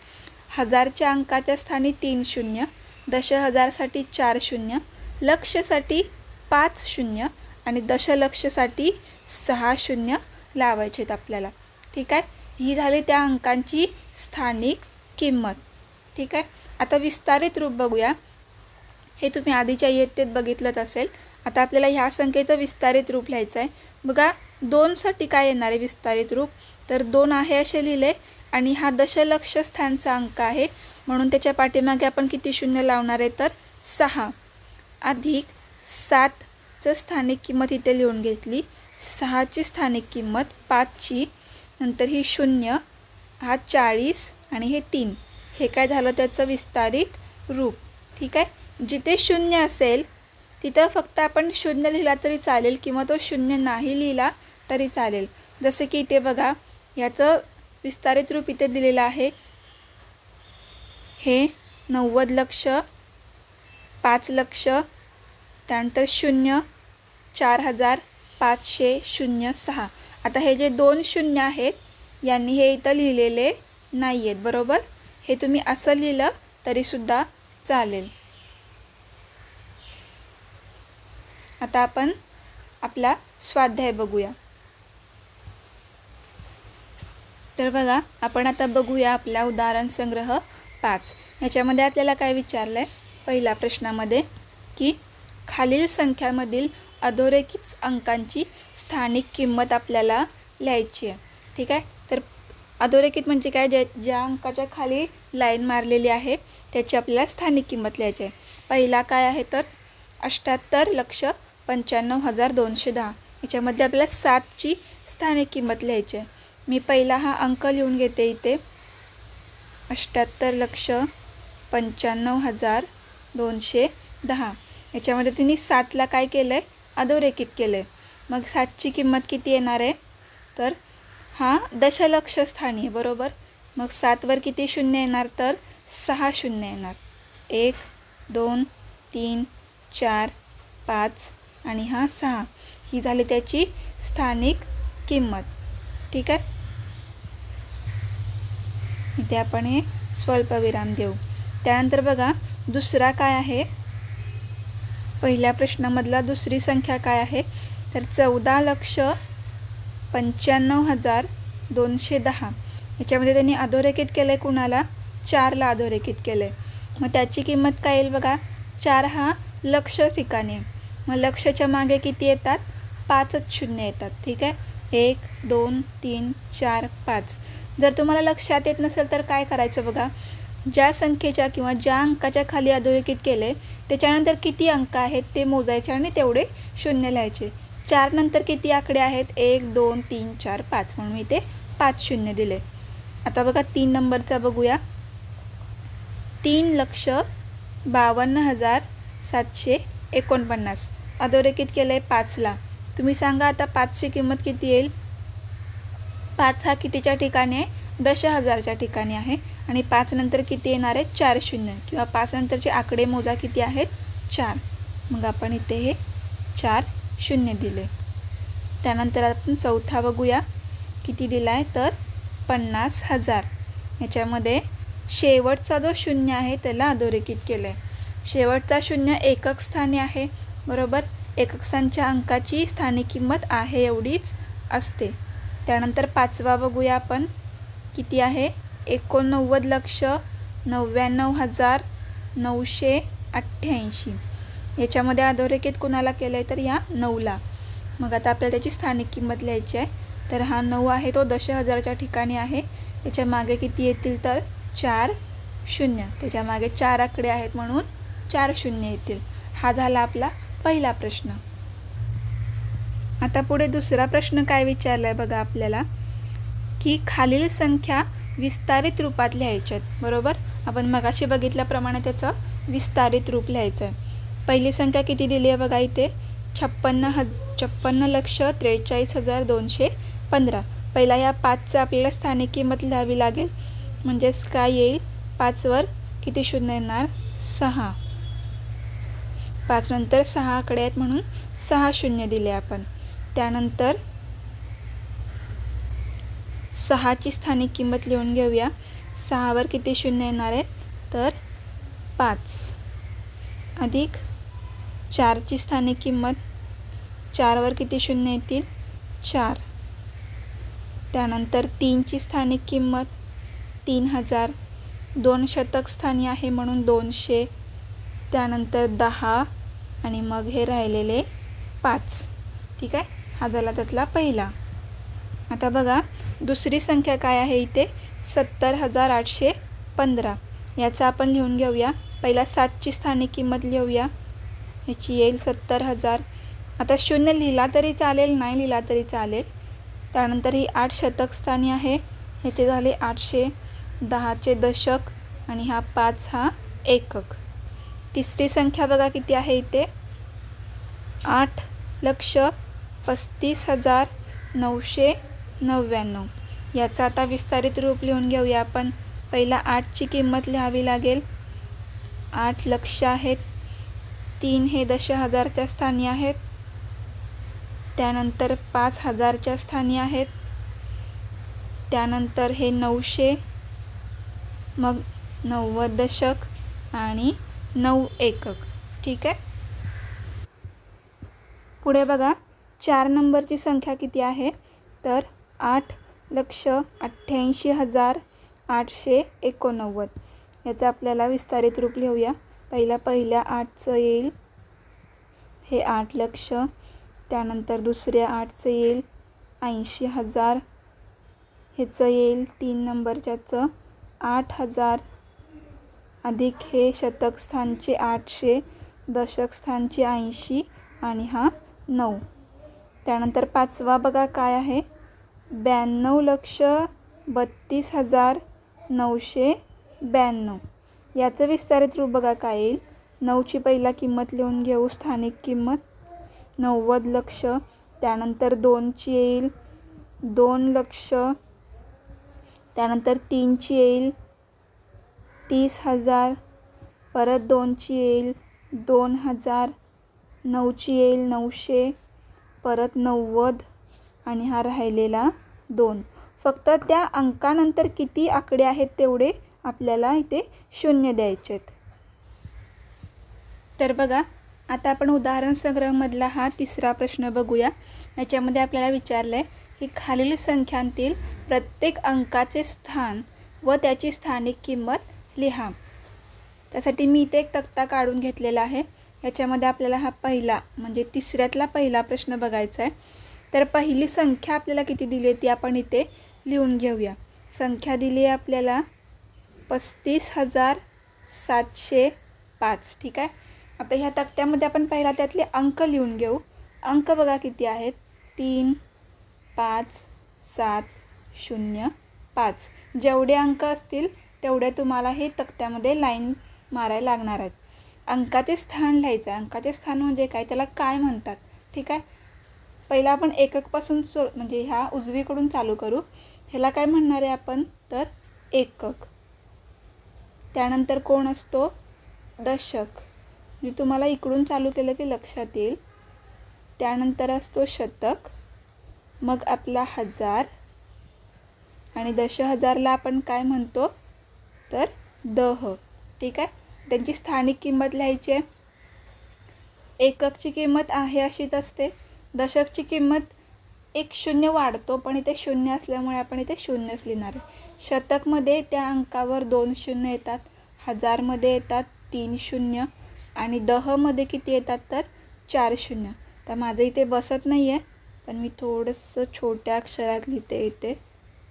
हजारच्या अंकाच्या स्थानी 3 शून्य, दशहजारसाठी 4 शून्य, लक्षसाठी 5 शून्य आणि दशलक्षसाठी 6 शून्य लावायचे आहेत आपल्याला. ठीक आहे. ही झाली त्या अंकांची स्थानिक किंमत. ठीक आहे. आता विस्तारित रूप बघूया. हे तुम्ही आधीच्या इयत्तेत बघितलंच असेल. आता आपल्याला ह्या संख्येचं विस्तारित रूप लिहायचं आहे. बघा 2साठी काय येणार आहे विस्तारित रूप तर 2 आहे असे लिहिले आणि हा दशलक्ष स्थानचा अंक आहे म्हणून त्याच्या पाठीमागे आपण किती शून्य लावणार आहे तर 6 अधिक 7चं स्थानिक किंमत इथे लिहून घेतली, 6ची स्थानिक किंमत, 5ची, नंतर ही 0, हा 40 आणि हे 3. हे काय झालं त्याचं विस्तारित रूप. ठीक आहे. जिथे 0 असेल तिथं फक्त आपण 0 लिहिला तरी चालेल किंवा तो 0 नाही लिहिला तरी चालेल. जसे की इथे बघा याचं विस्तारित रूप इथे दिलेलं आहे. हे 90 लक्ष, 5 लक्ष, त्यानंतर 0, 4,506. आता हे जे 2 शून्य आहेत यांनी हे इथं लिहिलेले नाही आहेत बरोबर. हे तुम्ही असं लिहिलं तरीसुद्धा चालेल. आता आपण आपला स्वाध्याय बघूया. तर बघा आपण आता बघूया आपला उदाहरण संग्रह 5. ह्याच्यामध्ये आपल्याला काय विचारलं आहे पहिल्या प्रश्नामध्ये की खालील संख्यामधील अधोरेखित अंकांची स्थानिक किंमत आपल्याला लिहायची आहे. ठीक आहे. तर अधोरेखित म्हणजे काय ज्या अंकाच्या खाली लाईन मारलेली आहे त्याची आपल्याला स्थानिक किंमत लिहायची आहे. पहिला काय आहे तर 78,95,210. याच्यामध्ये आपल्याला 7ची स्थानिक किंमत लिहायची आहे. मी पहिला हा अंक लिहून घेते इथे 78,95,210. याच्यामध्ये तिने 7ला काय केलं आहे अधोरेखित केलं आहे. मग 7ची किंमत किती येणार आहे तर हा दशलक्ष स्थानी आहे बरोबर. मग 7वर किती शून्य येणार तर 6 शून्य येणार. 1 2 3 4 5 आणि हा 6. ही झाली त्याची स्थानिक किंमत. ठीक आहे. इथे आपण हे स्वल्पविराम देऊ. त्यानंतर बघा दुसरा काय आहे पहिल्या प्रश्नामधला दुसरी संख्या काय आहे तर 14,95,210 याच्यामध्ये त्यांनी अधोरेखित केलं आहे कुणाला? 4ला अधोरेखित केलं आहे. मग त्याची किंमत काय येईल बघा. 4 हा लक्ष ठिकाणी आहे. मग लक्षच्या मागे किती येतात? 5च शून्य येतात. ठीक आहे. 1 2 3 4 5. जर तुम्हाला लक्षात येत नसेल तर काय करायचं बघा. ज्या संख्येच्या किंवा ज्या अंकाच्या खाली अधोरेखित केले त्याच्यानंतर किती अंक आहेत ते मोजायचे आणि तेवढे शून्य लिहायचे. 4 नंतर किती आकडे आहेत? 1 2 3 4 5 म्हणून मी इथे 5 शून्य दिले. आता बघा 3 नंबरचा बघूया. 3,52,749 अधोरेखित केलं आहे 5ला. तुम्ही सांगा आता 5ची किंमत किती येईल? 5 हा कितीच्या ठिकाणी आहे? दशहजारच्या ठिकाणी आहे. आणि 5 नंतर किती येणार आहे? 4 शून्य किंवा 5 नंतरचे आकडे मोजा किती आहेत? 4. मग आपण इथे हे 4 शून्य दिले. त्यानंतर आपण चौथा बघूया किती दिला आहे. तर 50,000. याच्यामध्ये शेवटचा जो शून्य आहे त्याला अधोरेखित केलं आहे. शेवटचा शून्य एकक स्थानी आहे. बरोबर. एकक स्थानच्या अंकाची स्थानिक किंमत आहे एवढीच असते. त्यानंतर 5वा बघूया आपण किती आहे. 89,99,988. याच्यामध्ये अधोरेखित कुणाला केलं आहे? तर ह्या 9ला. मग आता आपल्याला त्याची स्थानिक किंमत लिहायची आहे. तर हा 9 आहे तो दशहजारच्या ठिकाणी आहे. त्याच्या मागे किती येतील? तर 4 शून्य. त्याच्या मागे 4 आकडे आहेत म्हणून 4 शून्य येतील. हा झाला आपला पहिला प्रश्न. आता पुढे दुसरा प्रश्न काय विचारला आहे बघा आपल्याला की खालील संख्या विस्तारित रूपात लिहायच्यात. बरोबर. आपण मगाशी बघितल्याप्रमाणे त्याचं विस्तारित रूप लिहायचं आहे. पहिली संख्या किती दिली आहे बघा इथे. 56,43,215. पहिला ह्या 5चं आपल्याला स्थानिक किंमत लिहावी लागेल. म्हणजेच काय येईल? 5वर किती शून्य येणार? 6. 5 नंतर 6 आकडे आहेत म्हणून 6 शून्य दिले आपण. त्यानंतर 6ची स्थानिक किंमत लिहून घेऊया. 6वर किती शून्य येणार आहेत? तर 5 अधिक 4ची स्थानिक किंमत. 4वर किती शून्य येतील? 4. त्यानंतर 3ची स्थानिक किंमत 3,000. 2 शतक स्थानी आहे म्हणून 200. त्यानंतर 10 आणि मग हे राहिलेले 5. ठीक आहे. हा झाला त्यातला पहिला. आता बघा दुसरी संख्या काय आहे इथे. 70,815. याचा आपण लिहून घेऊया. पहिला 7ची स्थानिक किंमत लिहूया. ह्याची येईल 70,000. आता शून्य लिहिला तरी चालेल, नाही लिहिला तरी चालेल. त्यानंतर ही 8 शतक स्थानी आहे. ह्याचे झाले 800. 10चे दशक आणि हा 5 हा एकक. तिसरी संख्या बघा किती आहे इथे. 8,35,999. याचा आता विस्तारित रूप लिहून घेऊया आपण. पहिला 8ची किंमत लिहावी लागेल. 8 लक्ष आहेत. 3 हे दशहजारच्या स्थानी आहेत. त्यानंतर 5,000च्या स्थानी आहेत. त्यानंतर हे 900. मग 90 दशक आणि 9 एकक. ठीक आहे. पुढे बघा 4 नंबरची संख्या किती आहे. तर 8,88,889. याचं आपल्याला विस्तारित रूप लिहूया. पहिल्या 8चं येईल हे 8 लक्ष. त्यानंतर दुसऱ्या 8चं येईल 80,000. ह्याचं येईल 3 नंबरच्याचं 8,000 अधिक हे शतक स्थानचे 800, दशक स्थानचे 80 आणि हा 9. त्यानंतर 5वा बघा काय आहे. 92,32,992. याचं विस्तारित रूप बघा काय येईल. 9ची पहिला किंमत लिहून घेऊ. स्थानिक किंमत 90 लक्ष. त्यानंतर 2ची येईल 2 लक्ष. त्यानंतर 3ची येईल 30,000. परत 2ची येईल 2,000. 9ची येईल 900. परत 90 आणि हा राहिलेला 2. फक्त त्या अंकानंतर किती आकडे आहेत तेवढे आपल्याला इथे शून्य द्यायचे आहेत. तर बघा आता आपण उदाहरण संग्रहमधला हा तिसरा प्रश्न बघूया. याच्यामध्ये आपल्याला विचारलं आहे की खालील संख्यांतील प्रत्येक अंकाचे स्थान व त्याची स्थानिक किंमत लिहा. त्यासाठी मी इथे एक तक्ता काढून घेतलेला आहे. याच्यामध्ये आपल्याला हा पहिला म्हणजे तिसऱ्यातला पहिला प्रश्न बघायचा आहे. तर पहिली संख्या आपल्याला किती दिली आहे ती आपण इथे लिहून घेऊया. संख्या दिली आहे आपल्याला 35,705. ठीक आहे. आता ह्या तक्त्यामध्ये आपण पहिला त्यातले अंक लिहून घेऊ. अंक बघा किती आहेत, 3, 5, 7, 0, 5. जेवढे अंक असतील तेवढे तुम्हाला हे तक्त्यामध्ये लाईन मारायला लागणार आहेत. अंकाचे स्थान लिहायचं आहे. अंकाचे स्थान म्हणजे काय, त्याला काय म्हणतात. ठीक आहे. पहिला आपण एककपासून म्हणजे ह्या उजवीकडून चालू करू. ह्याला काय म्हणणार आहे आपण, तर एकक. त्यानंतर कोण असतो, दशक. मी तुम्हाला इकडून चालू केलं की लक्षात येईल. त्यानंतर असतो शतक, मग आपला हजार, आणि दशहजारला आपण काय म्हणतो तर दह. ठीक आहे. त्यांची स्थानिक किंमत लिहायची आहे. एककची किंमत आहे अशीच असते. दशकची किंमत एक शून्य वाढतो, पण इथे शून्य असल्यामुळे आपण इथे शून्यच लिहिणार आहे. शतकमध्ये त्या अंकावर 2 शून्य येतात, हजारमध्ये येतात 3 शून्य, आणि दहमध्ये किती येतात तर 4 शून्य. तर माझं इथे बसत नाही आहे, पण मी थोडंसं छोट्या अक्षरात लिहिते. इथे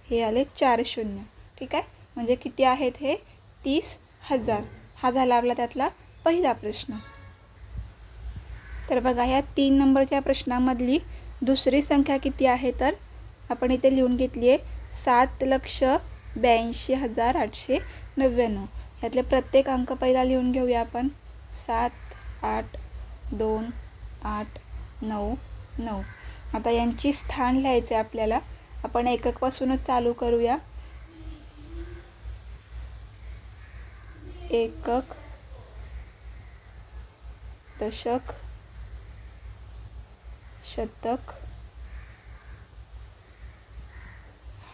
हे आले 4 शून्य. ठीक आहे. म्हणजे किती आहेत हे, 30,000. हा झाला आपला त्यातला पहिला प्रश्न. तर बघा ह्या 3 नंबरच्या प्रश्नामधली दुसरी संख्या किती आहे तर आपण इथे लिहून घेतली आहे 7,82,899. ह्यातले प्रत्येक अंक पहिला लिहून घेऊया आपण. 7, 8, 2, 8, 9, 9. आता यांची स्थान लिहायचे आपल्याला. आपण एककपासूनच चालू करूया. एकक, दशक, शतक,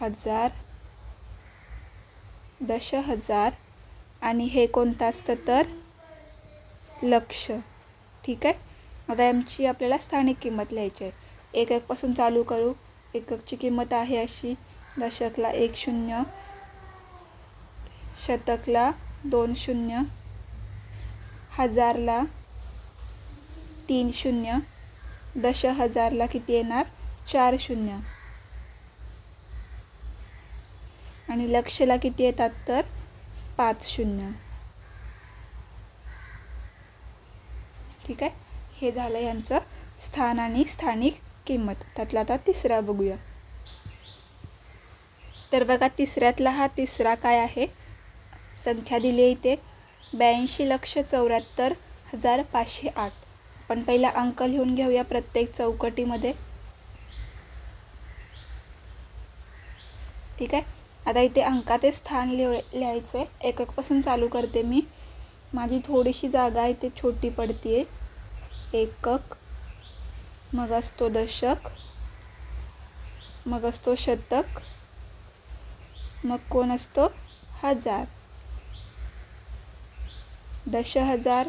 हजार, दशहजार, आणि हे कोणतं असतं तर लक्ष. ठीक आहे. आता यांची आपल्याला स्थानिक किंमत लिहायची आहे. एककपासून चालू करू. एककची किंमत आहे अशी, दशकला 1 शून्य, शतकला 2 शून्य, हजारला 3 शून्य, दशहजारला किती येणार 4 शून्य, आणि लक्षला किती येतात तर 5 शून्य. ठीक आहे. हे झालं यांचं स्थान आणि स्थानिक किंमत. त्यातला आता तिसरा बघूया. तर बघा तिसऱ्यातला हा तिसरा काय आहे, संख्या दिली आहे इथे 82,74,508. आपण पहिला अंक लिहून घेऊया प्रत्येक चौकटीमध्ये. ठीक आहे. आता इथे अंकाचे स्थान लिहायचं आहे. एककपासून चालू करते मी. माझी थोडीशी जागा इथे छोटी पडते. एकक, मग असतो दशक, मग असतो शतक, मग कोण असतो हजार, दशहजार,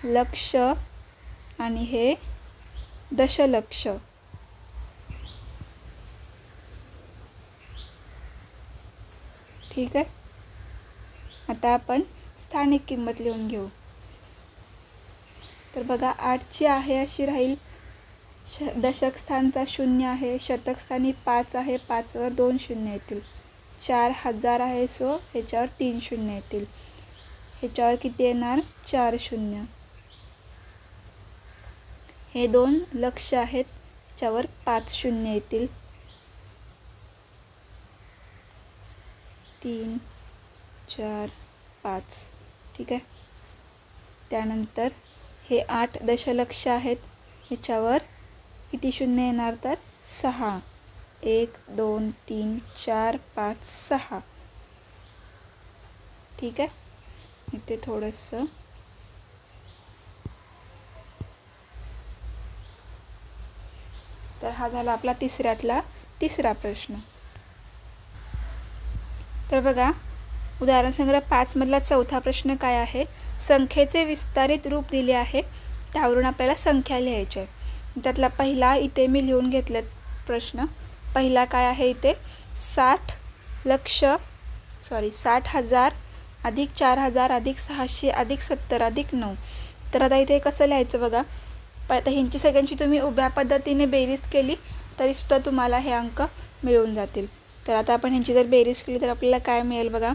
लक्ष, आणि हे दशलक्ष. ठीक आहे. आता आपण स्थानिक किंमत लिहून घेऊ. तर बघा 8ची आहे अशी राहील. दशक स्थानचा 0 आहे, शतक स्थानी 5 आहे, 5वर 2 शून्य येतील. 4,000 आहे, सो ह्याच्यावर 3 शून्य येतील. ह्याच्यावर किती येणार 4 शून्य. हे 2 लक्ष आहेत, ह्याच्यावर 5 शून्य येतील. 3, 4, 5. ठीक आहे. त्यानंतर हे 8 दशलक्ष आहेत, ह्याच्यावर किती शून्य येणार तर 6. 1, 2, 3, 4, 5, 6. ठीक आहे. इथे थोडंसं तर हा झाला आपला तिसऱ्यातला तिसरा प्रश्न. तर बघा उदाहरण संग्रह 5 मधला चौथा प्रश्न काय आहे, संख्येचे विस्तारित रूप दिले आहे, त्यावरून आपल्याला संख्या लिहायची आहे. त्यातला पहिला इथे मी लिहून घेतले प्रश्न. पहिला काय आहे इथे 60,000 अधिक 4,000 अधिक 600 अधिक 70 अधिक 9. तर आता इथे कसं लिहायचं बघा. आता ह्यांची सगळ्यांची तुम्ही उभ्या पद्धतीने बेरीज केली तरीसुद्धा तुम्हाला हे अंक मिळून जातील. तर आता आपण ह्यांची जर बेरीज केली तर आपल्याला काय मिळेल बघा.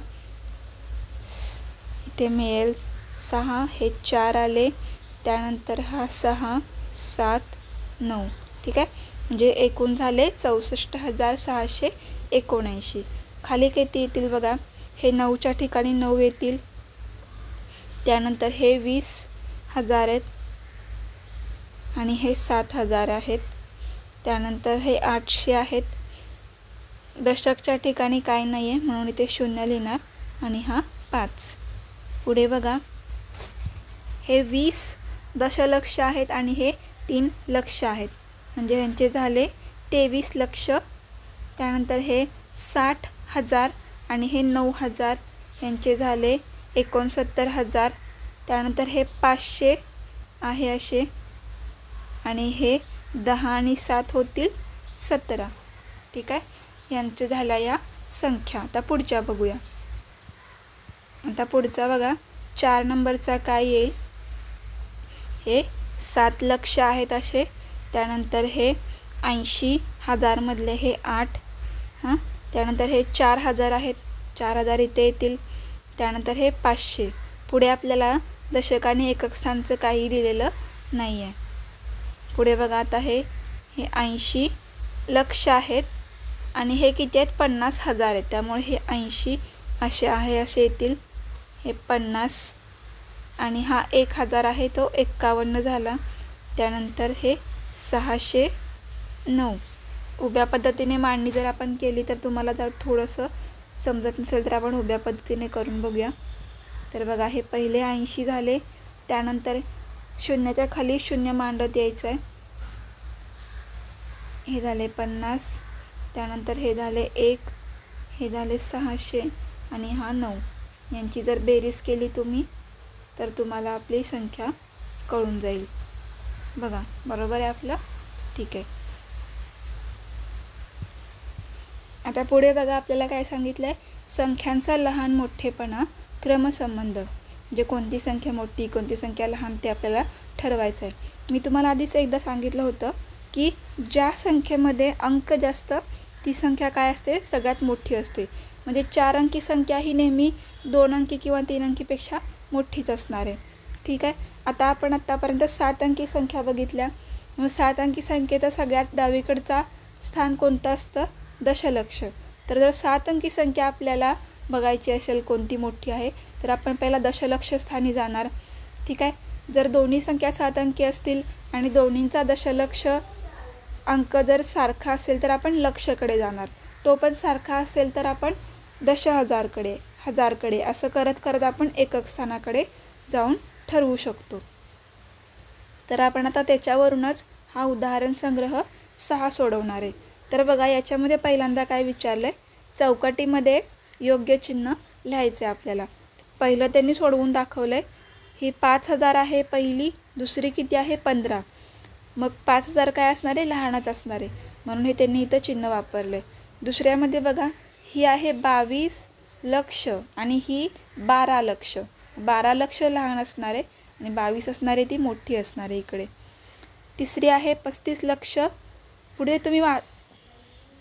इथे मिळेल 6, हे 4 आले, त्यानंतर हा 6, 7, 9. ठीक आहे, म्हणजे एकूण झाले 64,679. खाली किती येतील बघा. हे 9च्या ठिकाणी 9 येतील, त्यानंतर हे 20,000 आहेत आणि हे 7,000 आहेत, त्यानंतर हे 800 आहेत. दशकच्या ठिकाणी काय नाही आहे म्हणून इथे 0 लिहिणार आणि हा 5. पुढे बघा, हे 20 दशलक्ष आहेत आणि हे 3 लक्ष आहेत, म्हणजे यांचे झाले 23 लक्ष. त्यानंतर हे 60,000 आणि हे 9,000, यांचे झाले 69,000. त्यानंतर हे 500 आहे असे, आणि हे 10 आणि 7 होतील 17. ठीक आहे, यांचे झाल्या या संख्या. आता पुढच्या बघूया. आता पुढचा बघा 4 नंबरचा काय येईल. हे 7 लक्ष आहेत असे, त्यानंतर हे 80,000 मधले हे 8. त्यानंतर हे 4,000 आहेत, 4,000 इथे येतील. त्यानंतर हे 500. पुढे आपल्याला दशक आणि एकक स्थानचं काही दिलेलं नाही आहे. पुढे बघा, आता हे 80 लक्ष आहेत आणि हे किती आहेत 50,000 आहेत, त्यामुळे हे 80 असे आहे असे येतील. हे 50 आणि हा 1,000 आहे तो 51 झाला. त्यानंतर हे 609. उभ्या पद्धतीने मांडणी जर आपण केली तर तुम्हाला जर थोडंसं समजत नसेल तर आपण उभ्या पद्धतीने करून बघूया. तर बघा, हे पहिले 80 झाले, त्यानंतर शून्याच्या खाली 0 मांडत यायचं आहे. हे झाले 50, त्यानंतर हे झाले 1, हे झाले 600 आणि हा 9. यांची जर बेरीज केली तुम्ही तर तुम्हाला आपली संख्या कळून जाईल. बघा, बरोबर आहे आपलं. ठीक आहे, आता पुढे बघा आपल्याला काय सांगितलं आहे. संख्यांचा लहान मोठेपणा क्रमसंबंध, म्हणजे कोणती संख्या मोठी कोणती संख्या लहान ते आपल्याला ठरवायचं आहे. मी तुम्हाला आधीच एकदा सांगितलं होतं की ज्या संख्येमध्ये अंक जास्त ती संख्या काय असते सगळ्यात मोठी असते. म्हणजे 4 अंकी संख्या ही नेहमी 2 अंकी किंवा 3 अंकीपेक्षा मोठीच असणार आहे. ठीक आहे, आता आपण आत्तापर्यंत 7 अंकी संख्या बघितल्या. मग 7 अंकी संख्येचा सगळ्यात डावीकडचा स्थान कोणतं असतं दशलक्ष. तर जर 7 अंकी संख्या आपल्याला बघायची असेल कोणती मोठी आहे तर आपण पहिला दशलक्ष स्थानी जाणार. ठीक आहे, जर दोन्ही संख्या 7 अंकी असतील आणि दोन्हींचा दशलक्ष अंक जर सारखा असेल तर आपण लक्षकडे जाणार. तो पण सारखा असेल तर आपण दशहजारकडे, हजारकडे, असं करत करत आपण एकक स्थानाकडे जाऊन ठरवू शकतो. तर आपण आता त्याच्यावरूनच हा उदाहरण संग्रह 6 सोडवणार आहे. तर बघा, याच्यामध्ये पहिल्यांदा काय विचारलं आहे, चौकटीमध्ये योग्य चिन्ह लिहायचं आहे आपल्याला. पहिलं त्यांनी सोडवून दाखवलं आहे. ही 5,000 आहे पहिली, दुसरी किती आहे 15. मग 5,000 काय असणार आहे लहानच असणार आहे म्हणून हे त्यांनी इथं चिन्ह वापरलं आहे. दुसऱ्यामध्ये बघा, ही आहे 22 लक्ष आणि ही 12 लक्ष. 12 लक्ष लहान असणार आहे आणि 22 असणार आहे ती मोठी असणार आहे इकडे. तिसरी आहे 35 लक्ष. पुढे तुम्ही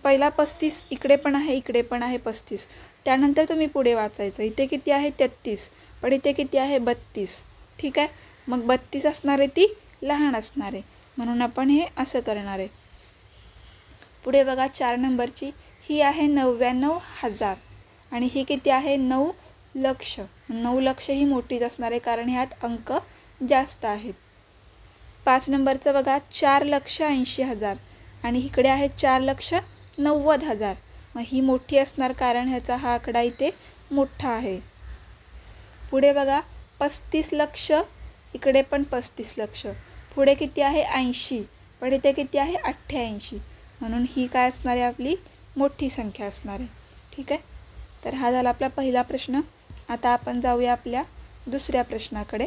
पहिला 35 इकडे पण आहे, इकडे पण आहे 35. त्यानंतर तुम्ही पुढे वाचायचं. इथे किती आहे 33, पण इथे किती आहे 32. ठीक आहे, मग 32 असणार आहे ती लहान असणार आहे म्हणून आपण हे असं करणार आहे. पुढे बघा 4 नंबरची ही आहे 99,000 आणि ही किती आहे 9 लक्ष. 9 लक्ष ही मोठीच असणार आहे कारण ह्यात अंक जास्त आहेत. 5 नंबरचं बघा 4,80,000 आणि इकडे आहे 4,90,000. मग ही मोठी असणार कारण ह्याचा हा आकडा इथे मोठा आहे. पुढे बघा 35 लक्ष, इकडे पण 35 लक्ष. पुढे किती आहे 80, पण इथे किती आहे 88 म्हणून ही काय असणार आहे आपली मोठी संख्या असणार आहे. ठीक आहे, तर हा झाला आपला पहिला प्रश्न. आता आपण जाऊया आपल्या दुसऱ्या प्रश्नाकडे.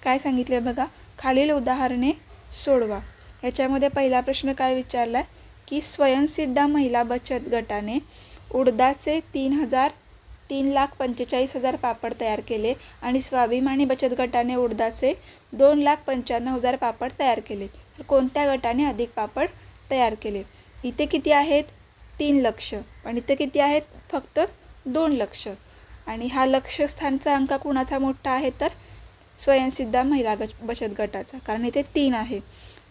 काय सांगितले बघा, खालील उदाहरणे सोडवा. याच्यामध्ये पहिला प्रश्न काय विचारला आहे की स्वयंसिद्धा महिला बचत गटाने उडदाचे 3,45,000 पापड तयार केले आणि स्वाभिमानी बचत गटाने उडदाचे 2,95,000 पापड तयार केले. तर कोणत्या गटाने अधिक पापड तयार केले? इथे किती आहेत? 3 लक्ष. पण इथे किती आहेत? फक्त 2 लक्ष. आणि हा लक्ष्यस्थानचा अंक कुणाचा मोठा आहे? तर स्वयंसिद्धा महिला बचत गटाचा, कारण इथे 3 आहे.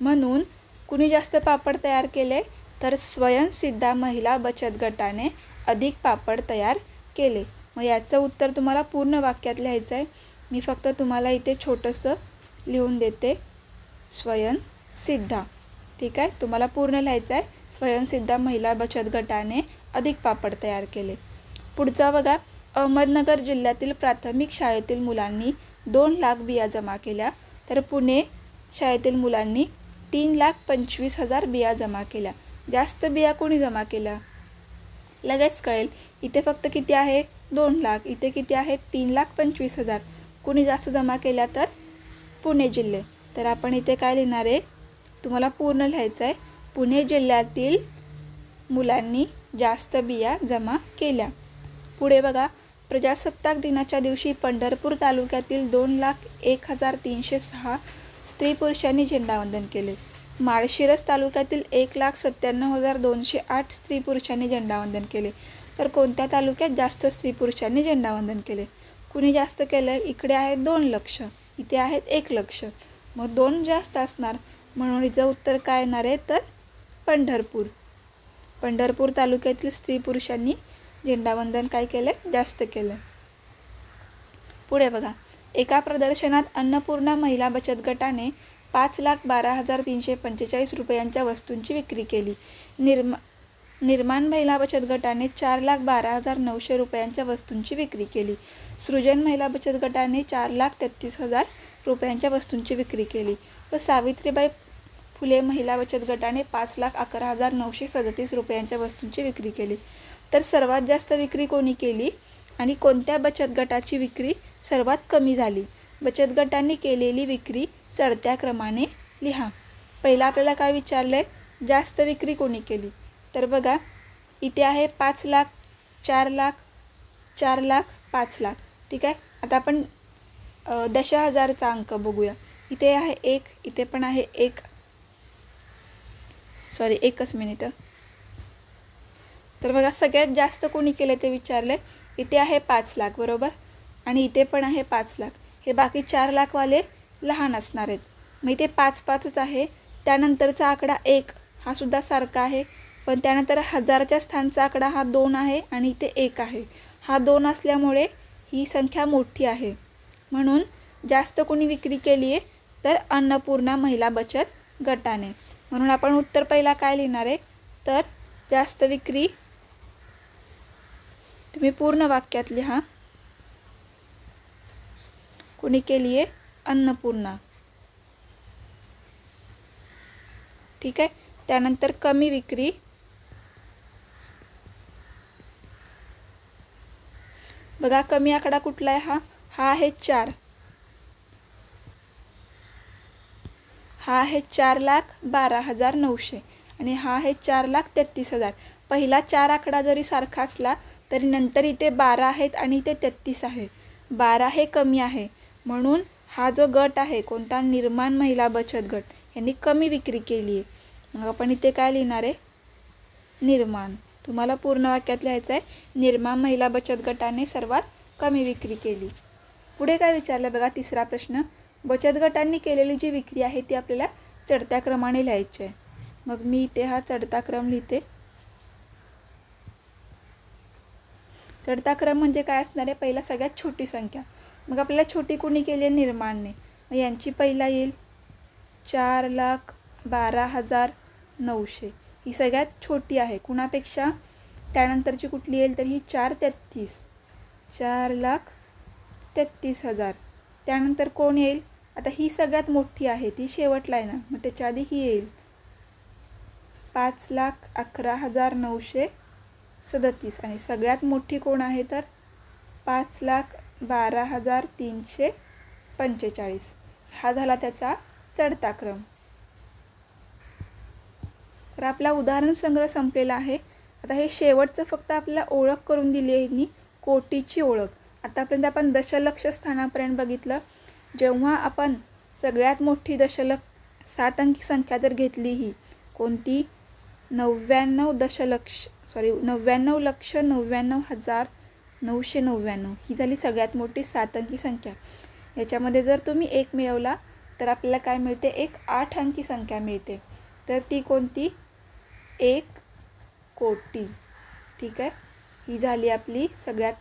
म्हणून कुणी जास्त पापड तयार केले? तर स्वयंसिद्धा महिला बचत गटाने अधिक पापड तयार केले. मग याचं उत्तर तुम्हाला पूर्ण वाक्यात लिहायचं आहे. मी फक्त तुम्हाला इथे छोटंसं लिहून देते, स्वयंसिद्धा. ठीक आहे, तुम्हाला पूर्ण लिहायचं आहे, स्वयंसिद्धा महिला बचत गटाने अधिक पापड तयार केले. पुढचा बघा, अहमदनगर जिल्ह्यातील प्राथमिक शाळेतील मुलांनी 2 लाख बिया जमा केल्या, तर पुणे शाळेतील मुलांनी 3,25,000 बिया जमा केल्या. जास्त बिया कोणी जमा केल्या? लगेच कळेल. इथे फक्त किती आहे? 2 लाख. इथे किती आहेत? 3,25,000. कुणी जास्त जमा केल्या? तर पुणे जिल्हे. तर आपण इथे काय लिहिणार आहे? तुम्हाला पूर्ण लिहायचं आहे, पुणे जिल्ह्यातील मुलांनी जास्त बिया जमा केल्या. पुढे बघा, प्रजासत्ताक दिनाच्या दिवशी पंढरपूर तालुक्यातील 2,01,306 स्त्री पुरुषांनी झेंडावंदन केले. माळशिरस तालुक्यातील 1,97,208 स्त्री पुरुषांनी झेंडावंदन केले. तर कोणत्या तालुक्यात जास्त स्त्री पुरुषांनी झेंडावंदन केले? कुणी जास्त केलं? इकडे आहेत 2 लक्ष, इथे आहेत 1 लक्ष. मग 2 जास्त असणार, म्हणून हिचं उत्तर काय येणार आहे? तर पंढरपूर. पंढरपूर तालुक्यातील स्त्री पुरुषांनी झेंडावंदन काय केलं? जास्त केलं. पुढे बघा, एका प्रदर्शनात अन्नपूर्णा महिला बचत गटाने 5,12,345 रुपयांच्या वस्तूंची विक्री केली. निर्माण महिला बचत गटाने 4,12,900 रुपयांच्या वस्तूंची विक्री केली. सृजन महिला बचत गटाने 4,33,000 रुपयांच्या वस्तूंची विक्री केली. व सावित्रीबाई फुले महिला बचत गटाने 5,11,937 रुपयांच्या वस्तूंची विक्री केली. तर सर्वात जास्त विक्री कोणी केली आणि कोणत्या बचत गटाची विक्री सर्वात कमी झाली? बचत गटांनी केलेली विक्री चढत्या क्रमाने लिहा. पहिला आपल्याला काय विचारलं आहे? जास्त विक्री कोणी केली? तर बघा, इथे आहे 5 लाख, 4 लाख, 4 लाख, 5 लाख. ठीक आहे, आता आपण दशहजारचा अंक बघूया. इथे आहे 1, इथे पण आहे 1. सॉरी, एकच मिनिट. तर बघा, सगळ्यात जास्त कोणी केले ते विचारले. इथे आहे 5 लाख, बरोबर, आणि इथे पण आहे 5 लाख. हे बाकी 4 लाखवाले लहान असणार आहेत. मग इथे 5-5च आहे. त्यानंतरचा आकडा 1 हा सुद्धा सारखा आहे, पण त्यानंतर हजारच्या स्थानचा आकडा हा 2 आहे आणि इथे 1 आहे. हा 2 असल्यामुळे ही संख्या मोठी आहे. म्हणून जास्त कोणी विक्री केली आहे? तर अन्नपूर्णा महिला बचत गटाने. म्हणून आपण उत्तर पहिला काय लिहिणार आहे? तर जास्त विक्री तुम्ही पूर्ण वाक्यात लिहा. कोणी केली आहे? अन्नपूर्णा. ठीक आहे, त्यानंतर कमी विक्री बघा, कमी आकडा कुठला आहे? हा आहे 4. हा आहे 4,12,900 आणि हा आहे 4,33,000. पहिला 4 आकडा जरी सारखा असला तरी नंतर इथे 12 आहेत आणि इथे 33 आहे. 12 हे कमी आहे, म्हणून हा जो गट आहे कोणता? निर्माण महिला बचत गट, यांनी कमी विक्री केली आहे. मग आपण इथे काय लिहिणार आहे? निर्माण. तुम्हाला पूर्ण वाक्यात लिहायचं आहे, निर्माण महिला बचत गटाने सर्वात कमी विक्री केली. पुढे काय विचारलं बघा, तिसरा प्रश्न. बचत गटांनी केलेली जी विक्री आहे ती आपल्याला चढत्या क्रमाने लिहायची आहे. मग मी इथे हा चढता क्रम लिहिते. चढता क्रम म्हणजे काय असणार आहे? पहिला सगळ्यात छोटी संख्या. मग आपल्याला छोटी कोणी केली आहे? निर्माणने. मग यांची पहिला येईल 4,12,900. ही सगळ्यात छोटी आहे कुणापेक्षा? त्यानंतरची कुठली येईल? तर ही 4,33. 4,33,000. त्यानंतर कोण येईल? आता ही सगळ्यात मोठी आहे, ती शेवटला आहे ना, मग त्याच्या आधी ही येईल 5,11,937. आणि सगळ्यात मोठी कोण आहे? तर 5,12,345 हा झाला त्याचा चढता क्रम. तर आपला उदाहरण संग्रह संपलेला आहे. आता हे शेवटचं फक्त आपल्याला ओळख करून दिली आहे यांनी, कोटीची ओळख. आतापर्यंत आपण दशलक्ष स्थानापर्यंत बघितलं. जेव्हा आपण सगळ्यात मोठी 7 अंकी संख्या जर घेतली, ही कोणती 99,99,99,999 ही झाली सगळ्यात मोठी 7 अंकी संख्या. याच्यामध्ये जर तुम्ही 1 मिळवला तर आपल्याला काय मिळते, एक 8 अंकी संख्या मिळते. तर ती कोणती, 1 कोटी. ठीक आहे, ही झाली आपली सगळ्यात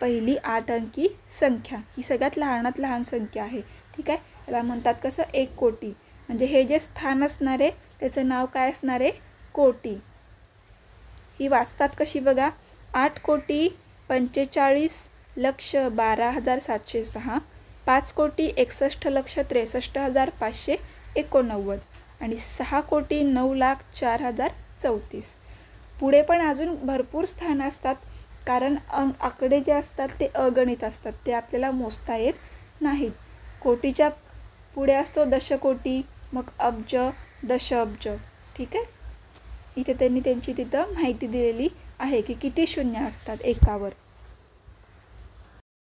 पहिली 8 अंकी संख्या. ही सगळ्यात लहानात लहान संख्या आहे. ठीक आहे, याला म्हणतात कसं, 1 कोटी. म्हणजे हे जे स्थान असणार आहे त्याचं नाव काय असणार आहे, कोटी. ही वाचतात कशी बघा, 8,45,12,706, 5,61,63,589 आणि 6,09,04,034. पुढे पण अजून भरपूर स्थान असतात, कारण आकडे जे असतात ते अगणित असतात, ते आपल्याला मोजता येत नाहीत. कोटीच्या पुढे असतो दशकोटी, मग अब्ज, दशअब्ज. ठीक आहे, इथे त्यांनी त्यांची तिथं माहिती दिलेली आहे की किती शून्य असतात एकावर.